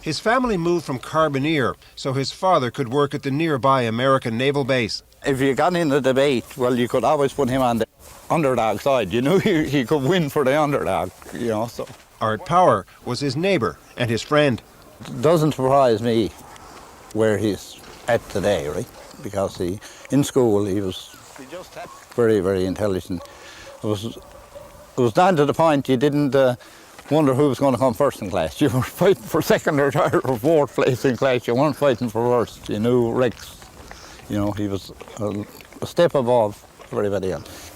His family moved from Carbonear so his father could work at the nearby American naval base. If you got in the debate, well, you could always put him on the underdog side. You knew he could win for the underdog, you know. So Art Power was his neighbor and his friend. It doesn't surprise me where he's at today, right? Because in school he was very, very intelligent. It was down to the point you didn't wonder who was going to come first in class. You were fighting for second or third or fourth place in class. You weren't fighting for first. You knew Rex, you know, he was a step above everybody else.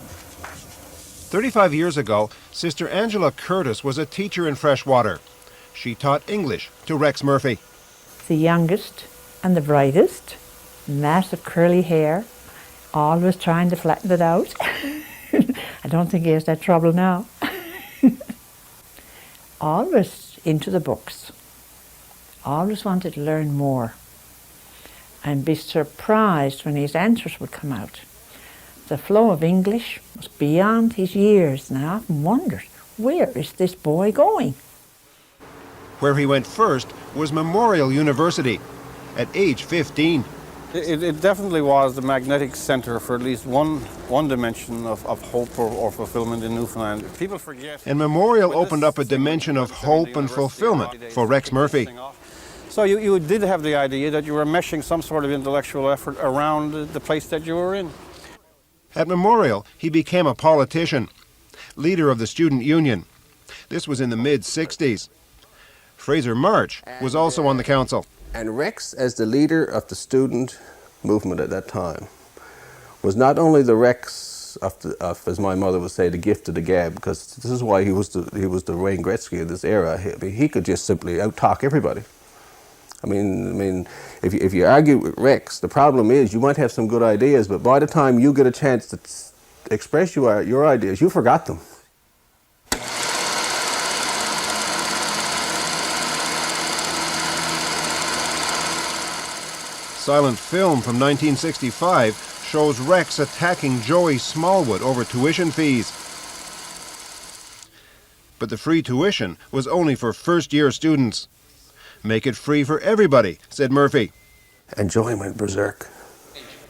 35 years ago, Sister Angela Curtis was a teacher in Freshwater. She taught English to Rex Murphy. The youngest and the brightest, massive curly hair, always trying to flatten it out. I don't think he has that trouble now. Always into the books. Always wanted to learn more. And be surprised when his answers would come out. The flow of English was beyond his years, and I often wondered, where is this boy going? Where he went first was Memorial University at age 15. It definitely was the magnetic center for at least one dimension of hope or fulfillment in Newfoundland. People forget. And Memorial opened up a dimension of hope and fulfillment for Rex Murphy. So you did have the idea that you were meshing some sort of intellectual effort around the place that you were in. At Memorial, he became a politician. leader of the student union. This was in the mid-60s. Fraser March was also on the council. And Rex, as the leader of the student movement at that time, was not only the Rex of, as my mother would say, the gift of the gab, because this is why he was the Wayne Gretzky of this era. He could just simply out-talk everybody. I mean, if you argue with Rex, the problem is you might have some good ideas, but by the time you get a chance to express your ideas, you forgot them. Silent film from 1965 shows Rex attacking Joey Smallwood over tuition fees. But the free tuition was only for first-year students. Make it free for everybody, said Murphy. And Joey went berserk.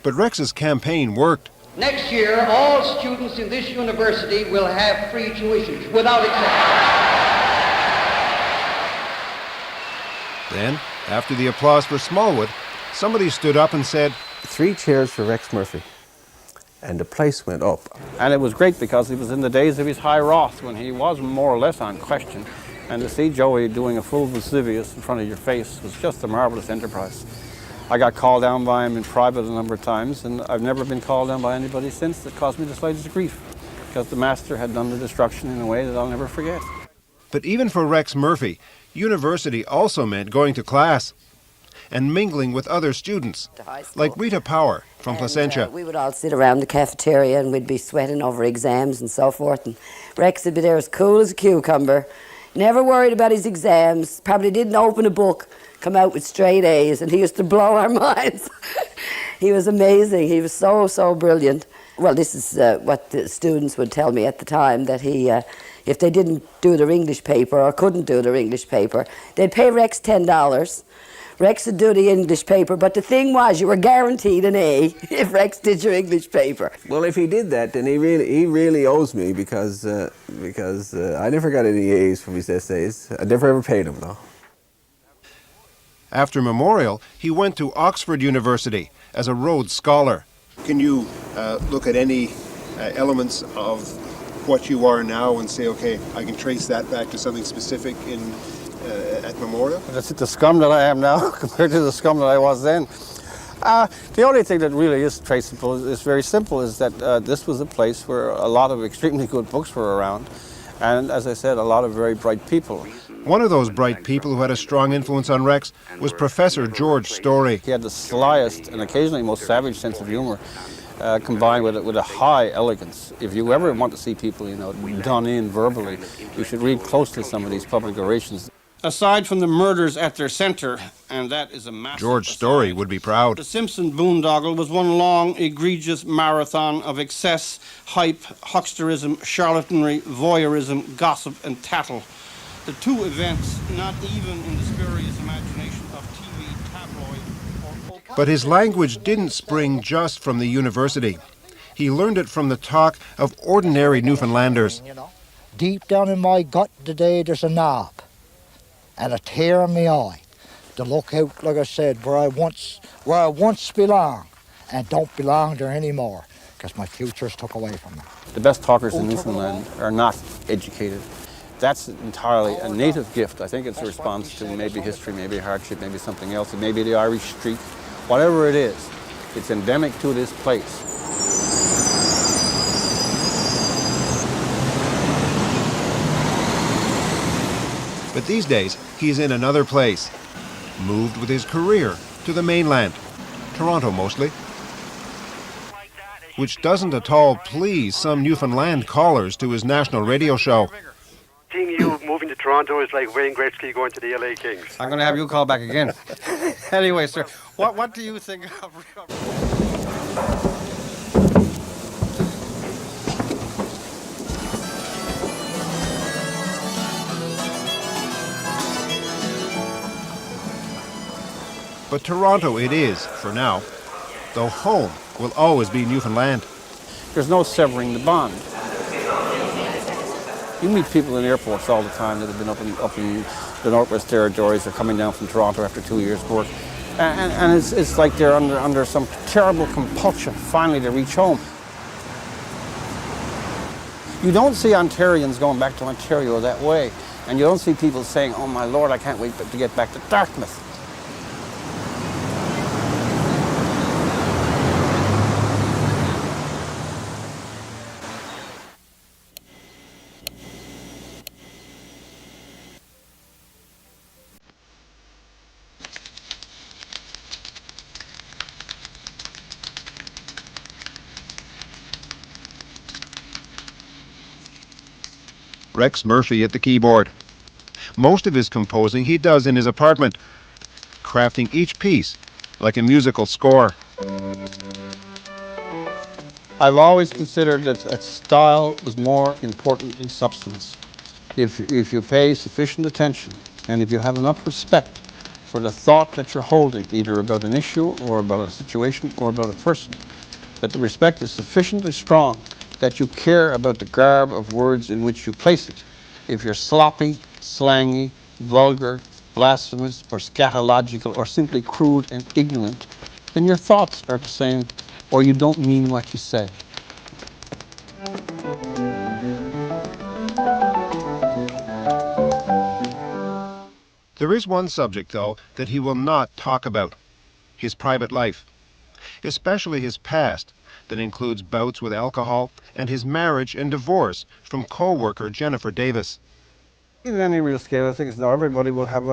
But Rex's campaign worked. Next year, all students in this university will have free tuition, without exception. Then, after the applause for Smallwood, somebody stood up and said, 3 cheers for Rex Murphy. And the place went up. And it was great because it was in the days of his high wrath when he was more or less on question. And to see Joey doing a full Vesuvius in front of your face was just a marvelous enterprise. I got called down by him in private a number of times, and I've never been called down by anybody since that caused me the slightest grief, because the master had done the destruction in a way that I'll never forget. But even for Rex Murphy, university also meant going to class and mingling with other students, like Rita Power from Placentia. We would all sit around the cafeteria and we'd be sweating over exams and so forth, and Rex would be there as cool as a cucumber, never worried about his exams, probably didn't open a book, come out with straight A's, and he used to blow our minds. He was amazing. He was so brilliant. Well, this is what the students would tell me at the time, that he, if they didn't do their English paper or couldn't do their English paper, they'd pay Rex $10. Rex would do the English paper, but the thing was, you were guaranteed an A if Rex did your English paper. Well, if he did that, then he really owes me, because I never got any A's from his essays. I never ever paid him, though. After Memorial, he went to Oxford University as a Rhodes Scholar. Can you look at any elements of what you are now and say, okay, I can trace that back to something specific at Memorial? That's the scum that I am now compared to the scum that I was then. The only thing that really is traceable is very simple, is that this was a place where a lot of extremely good books were around, and as I said, a lot of very bright people. One of those bright people who had a strong influence on Rex was Professor George Story. He had the slyest and occasionally most savage sense of humor, combined with a high elegance. If you ever want to see people, done in verbally, you should read closely some of these public orations. Aside from the murders at their center, and that is a massive George Story would be proud. The Simpson boondoggle was one long, egregious marathon of excess, hype, hucksterism, charlatanry, voyeurism, gossip, and tattle. The two events, not even in the spurious imagination of TV, tabloid, or... But his language didn't spring just from the university. He learned it from the talk of ordinary Newfoundlanders. Deep down in my gut today, there's a knob and a tear in my eye to look out, like I said, where I once belonged, and don't belong there anymore, because my future's took away from me. The best talkers in Newfoundland are not educated. That's entirely a native gift. I think it's a response to maybe history, maybe hardship, maybe something else, it may be the Irish streak. Whatever it is, it's endemic to this place. But these days, he's in another place. Moved with his career to the mainland, Toronto mostly. Which doesn't at all please some Newfoundland callers to his national radio show. Seeing you moving to Toronto is like Wayne Gretzky going to the LA Kings. I'm going to have you call back again. Anyway, sir, what do you think of... But Toronto it is, for now, though home will always be Newfoundland. There's no severing the bond. You meet people in airports all the time that have been up in the Northwest Territories or coming down from Toronto after 2 years' work. And it's like they're under some terrible compulsion finally to reach home. You don't see Ontarians going back to Ontario that way. And you don't see people saying, oh my Lord, I can't wait to get back to Dartmouth. Rex Murphy at the keyboard. Most of his composing he does in his apartment, crafting each piece like a musical score. I've always considered that style was more important than substance. If you pay sufficient attention and if you have enough respect for the thought that you're holding, either about an issue or about a situation or about a person, that the respect is sufficiently strong that you care about the garb of words in which you place it. If you're sloppy, slangy, vulgar, blasphemous, or scatological, or simply crude and ignorant, then your thoughts are the same, or you don't mean what you say. There is one subject, though, that he will not talk about: his private life, especially his past, that includes bouts with alcohol and his marriage and divorce from co-worker Jennifer Davis. In any real scale, I think it's now everybody will have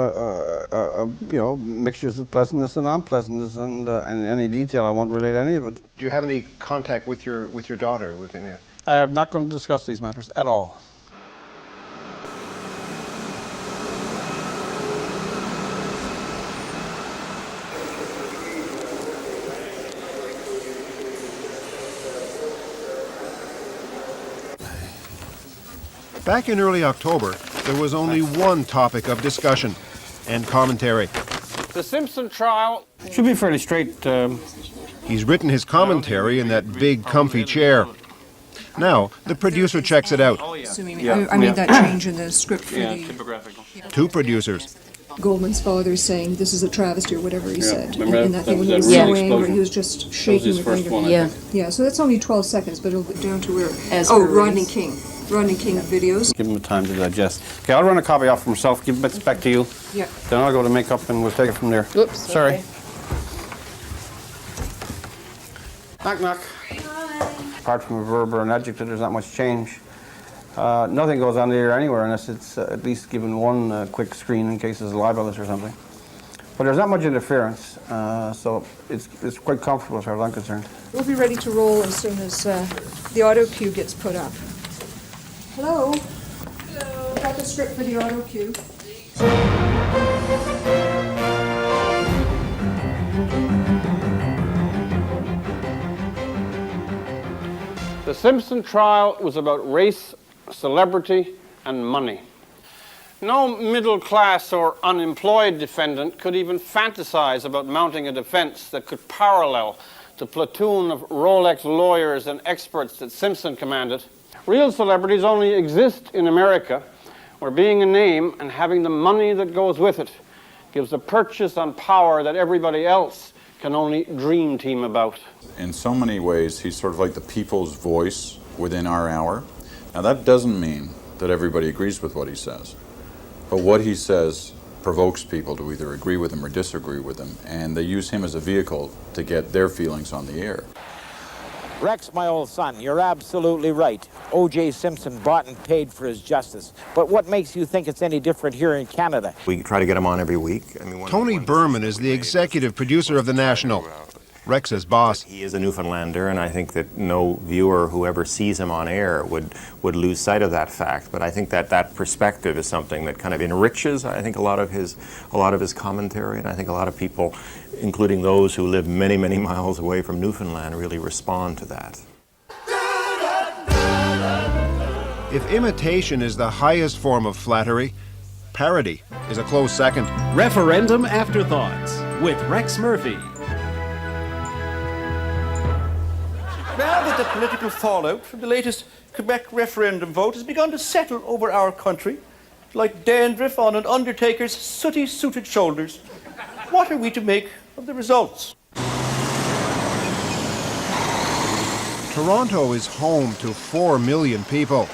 mixtures of pleasantness and unpleasantness, and in any detail, I won't relate any of it. Do you have any contact with your daughter? I am not going to discuss these matters at all. Back in early October, there was only one topic of discussion and commentary. The Simpson trial should be fairly straight. He's written his commentary in that big, comfy chair. Now, the producer checks it out. I made that change in the script for the... Two producers. Goldman's father saying this is a travesty or whatever he said. Remember and that thing when he was so angry, he was just shaking the finger. Yeah, so that's only 12 seconds, but it'll get down to where... Rodney King. Rodney King videos. Give him time to digest. Okay, I'll run a copy off for myself, give bits back to you. Yeah. Then I'll go to makeup and we'll take it from there. Oops. Sorry. Okay. Knock, knock. Hi. Apart from a verb or an adjective, there's not much change. Nothing goes on there anywhere unless it's at least given one quick screen in case it's libelous or something. But there's not much interference, so it's quite comfortable as far as I'm concerned. We'll be ready to roll as soon as the auto cue gets put up. Hello? Hello. Got the script for the auto cue. The Simpson trial was about race, celebrity, and money. No middle-class or unemployed defendant could even fantasize about mounting a defense that could parallel the platoon of Rolex lawyers and experts that Simpson commanded. Real celebrities only exist in America, where being a name and having the money that goes with it gives a purchase on power that everybody else can only dream team about. In so many ways, he's sort of like the people's voice within our hour. Now, that doesn't mean that everybody agrees with what he says, but what he says provokes people to either agree with him or disagree with him, and they use him as a vehicle to get their feelings on the air. Rex, my old son, you're absolutely right. O.J. Simpson bought and paid for his justice. But what makes you think it's any different here in Canada? We try to get him on every week. Tony Berman is the executive producer of The National, Rex's boss. He is a Newfoundlander, and I think that no viewer who ever sees him on air would lose sight of that fact. But I think that perspective is something that kind of enriches, I think, a lot of his commentary, and I think a lot of people, including those who live many, many miles away from Newfoundland, really respond to that. If imitation is the highest form of flattery, parody is a close second. Referendum Afterthoughts with Rex Murphy. Now that the political fallout from the latest Quebec referendum vote has begun to settle over our country, like dandruff on an undertaker's sooty-suited shoulders, what are we to make of the results? Toronto is home to 4 million people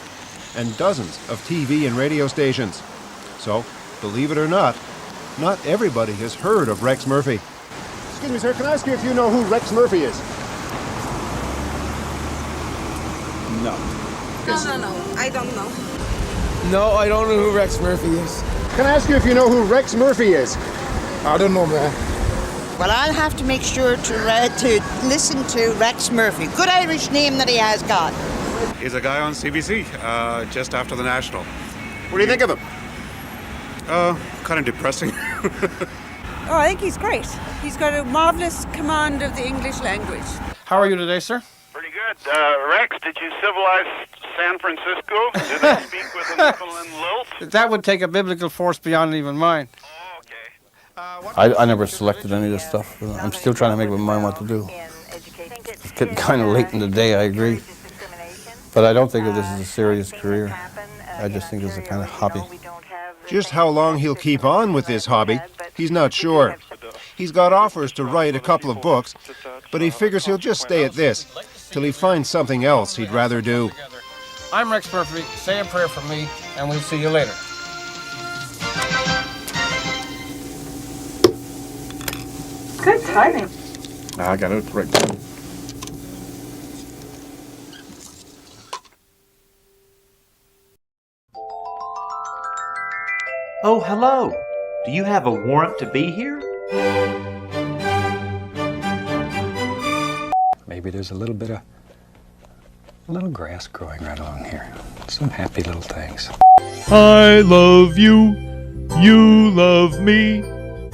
and dozens of TV and radio stations. So, believe it or not everybody has heard of Rex Murphy. Excuse me, sir, can I ask you if you know who Rex Murphy is? No. No, I don't know. No, I don't know who Rex Murphy is. Can I ask you if you know who Rex Murphy is? I don't know, man. Well, I'll have to make sure to listen to Rex Murphy. Good Irish name that he has got. He's a guy on CBC, just after the National. What do you think of him? Kind of depressing. Oh, I think he's great. He's got a marvelous command of the English language. How are you today, sir? Pretty good. Rex, did you civilize San Francisco? Did they speak with a Newfoundland lilt? That would take a biblical force beyond even mine. I never selected any of this stuff. I'm still trying to make up my mind what to do. It's getting kind of late in the day, I agree. But I don't think that this is a serious career. I just think it's a kind of hobby. Just how long he'll keep on with this hobby, he's not sure. He's got offers to write a couple of books, but he figures he'll just stay at this till he finds something else he'd rather do. I'm Rex Murphy. Say a prayer for me, and we'll see you later. Good timing. I got it right now. Oh, hello. Do you have a warrant to be here? Maybe there's a little grass growing right along here. Some happy little things. I love you, you love me.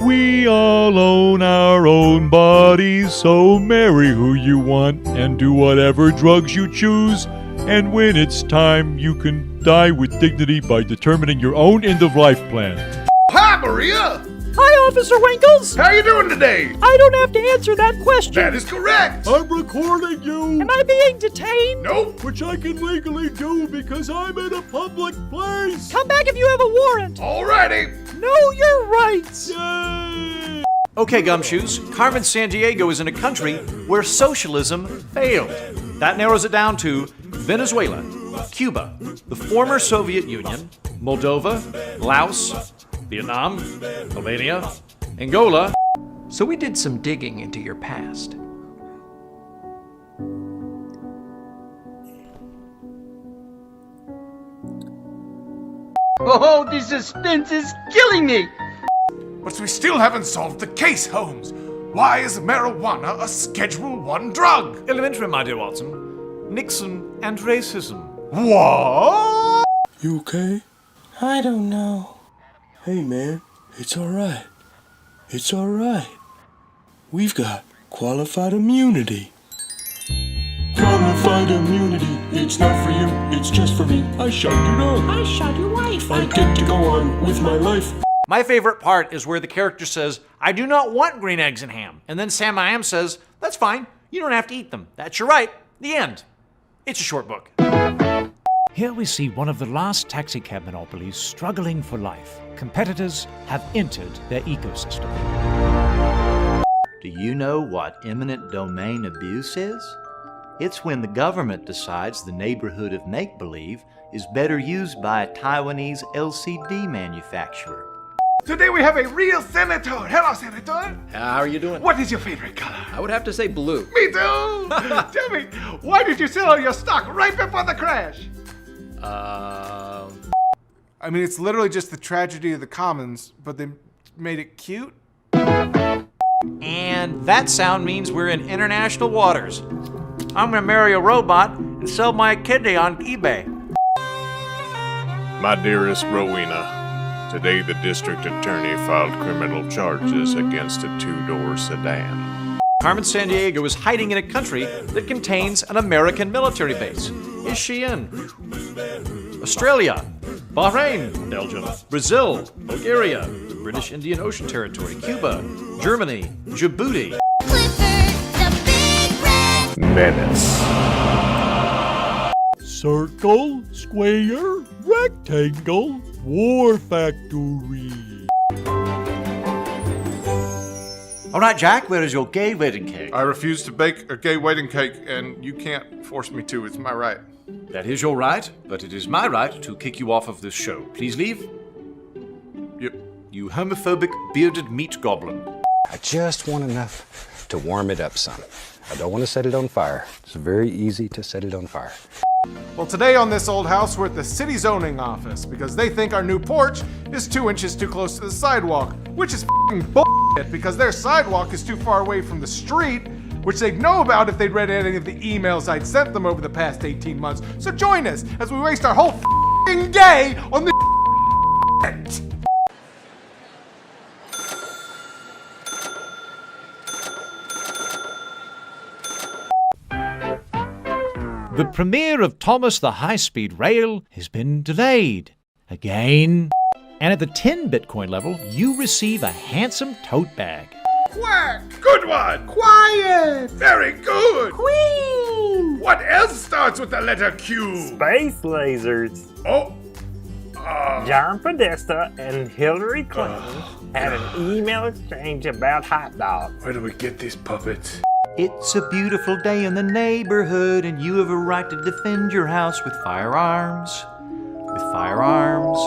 We all own our own bodies, so marry who you want and do whatever drugs you choose. And when it's time, you can die with dignity by determining your own end-of-life plan. Hi, Maria! Hi, Officer Winkles! How you doing today? I don't have to answer that question. That is correct! I'm recording you. Am I being detained? Nope. Which I can legally do because I'm in a public place. Come back if you have a warrant. Alrighty! Know your rights. Yay! Okay, Gumshoes, Carmen Sandiego is in a country where socialism failed. That narrows it down to Venezuela, Cuba, the former Soviet Union, Moldova, Laos, Vietnam, Albania, Angola. So we did some digging into your past. Oh, the suspense is killing me! But we still haven't solved the case, Holmes. Why is marijuana a Schedule I drug? Elementary, my dear Watson. Nixon and racism. What? You okay? I don't know. Hey, man, it's all right. It's all right. We've got qualified immunity. Qualified immunity. It's not for you, it's just for me. I shot your dog. I shot your wife. I get to go on with my life. My favorite part is where the character says, I do not want green eggs and ham. And then Sam I Am says, that's fine. You don't have to eat them. That's your right. The end. It's a short book. Here we see one of the last taxicab monopolies struggling for life. Competitors have entered their ecosystem. Do you know what eminent domain abuse is? It's when the government decides the neighborhood of make-believe is better used by a Taiwanese LCD manufacturer. Today we have a real senator. Hello, Senator. How are you doing? What is your favorite color? I would have to say blue. Me too. Tell me, why did you sell all your stock right before the crash? I mean, it's literally just the tragedy of the commons, but they made it cute. And that sound means we're in international waters. I'm gonna marry a robot and sell my kidney on eBay. My dearest Rowena, today the district attorney filed criminal charges against a two-door sedan. Carmen Sandiego is hiding in a country that contains an American military base. Is she in Australia, Bahrain, Belgium, Brazil, Bulgaria, the British Indian Ocean Territory, Cuba, Germany, Djibouti? Menace. Circle, square, rectangle, war factory. All right, Jack, where is your gay wedding cake? I refuse to bake a gay wedding cake, and you can't force me to. It's my right. That is your right, but it is my right to kick you off of this show. Please leave. Yep. You homophobic, bearded meat goblin. I just want enough to warm it up some. I don't want to set it on fire. It's very easy to set it on fire. Well, today on This Old House, we're at the city zoning office because they think our new porch is 2 inches too close to the sidewalk, which is f***ing bullshit because their sidewalk is too far away from the street, which they'd know about if they'd read any of the emails I'd sent them over the past 18 months. So join us as we waste our whole f***ing day on this shit. The premiere of Thomas the High-Speed Rail has been delayed. Again. And at the 10 Bitcoin level, you receive a handsome tote bag. Quack! Good one! Quiet! Very good! Queen! What else starts with the letter Q? Space lasers. Oh. John Podesta and Hillary Clinton had an email exchange about hot dogs. Where do we get these puppets? It's a beautiful day in the neighborhood, and you have a right to defend your house with firearms. With firearms.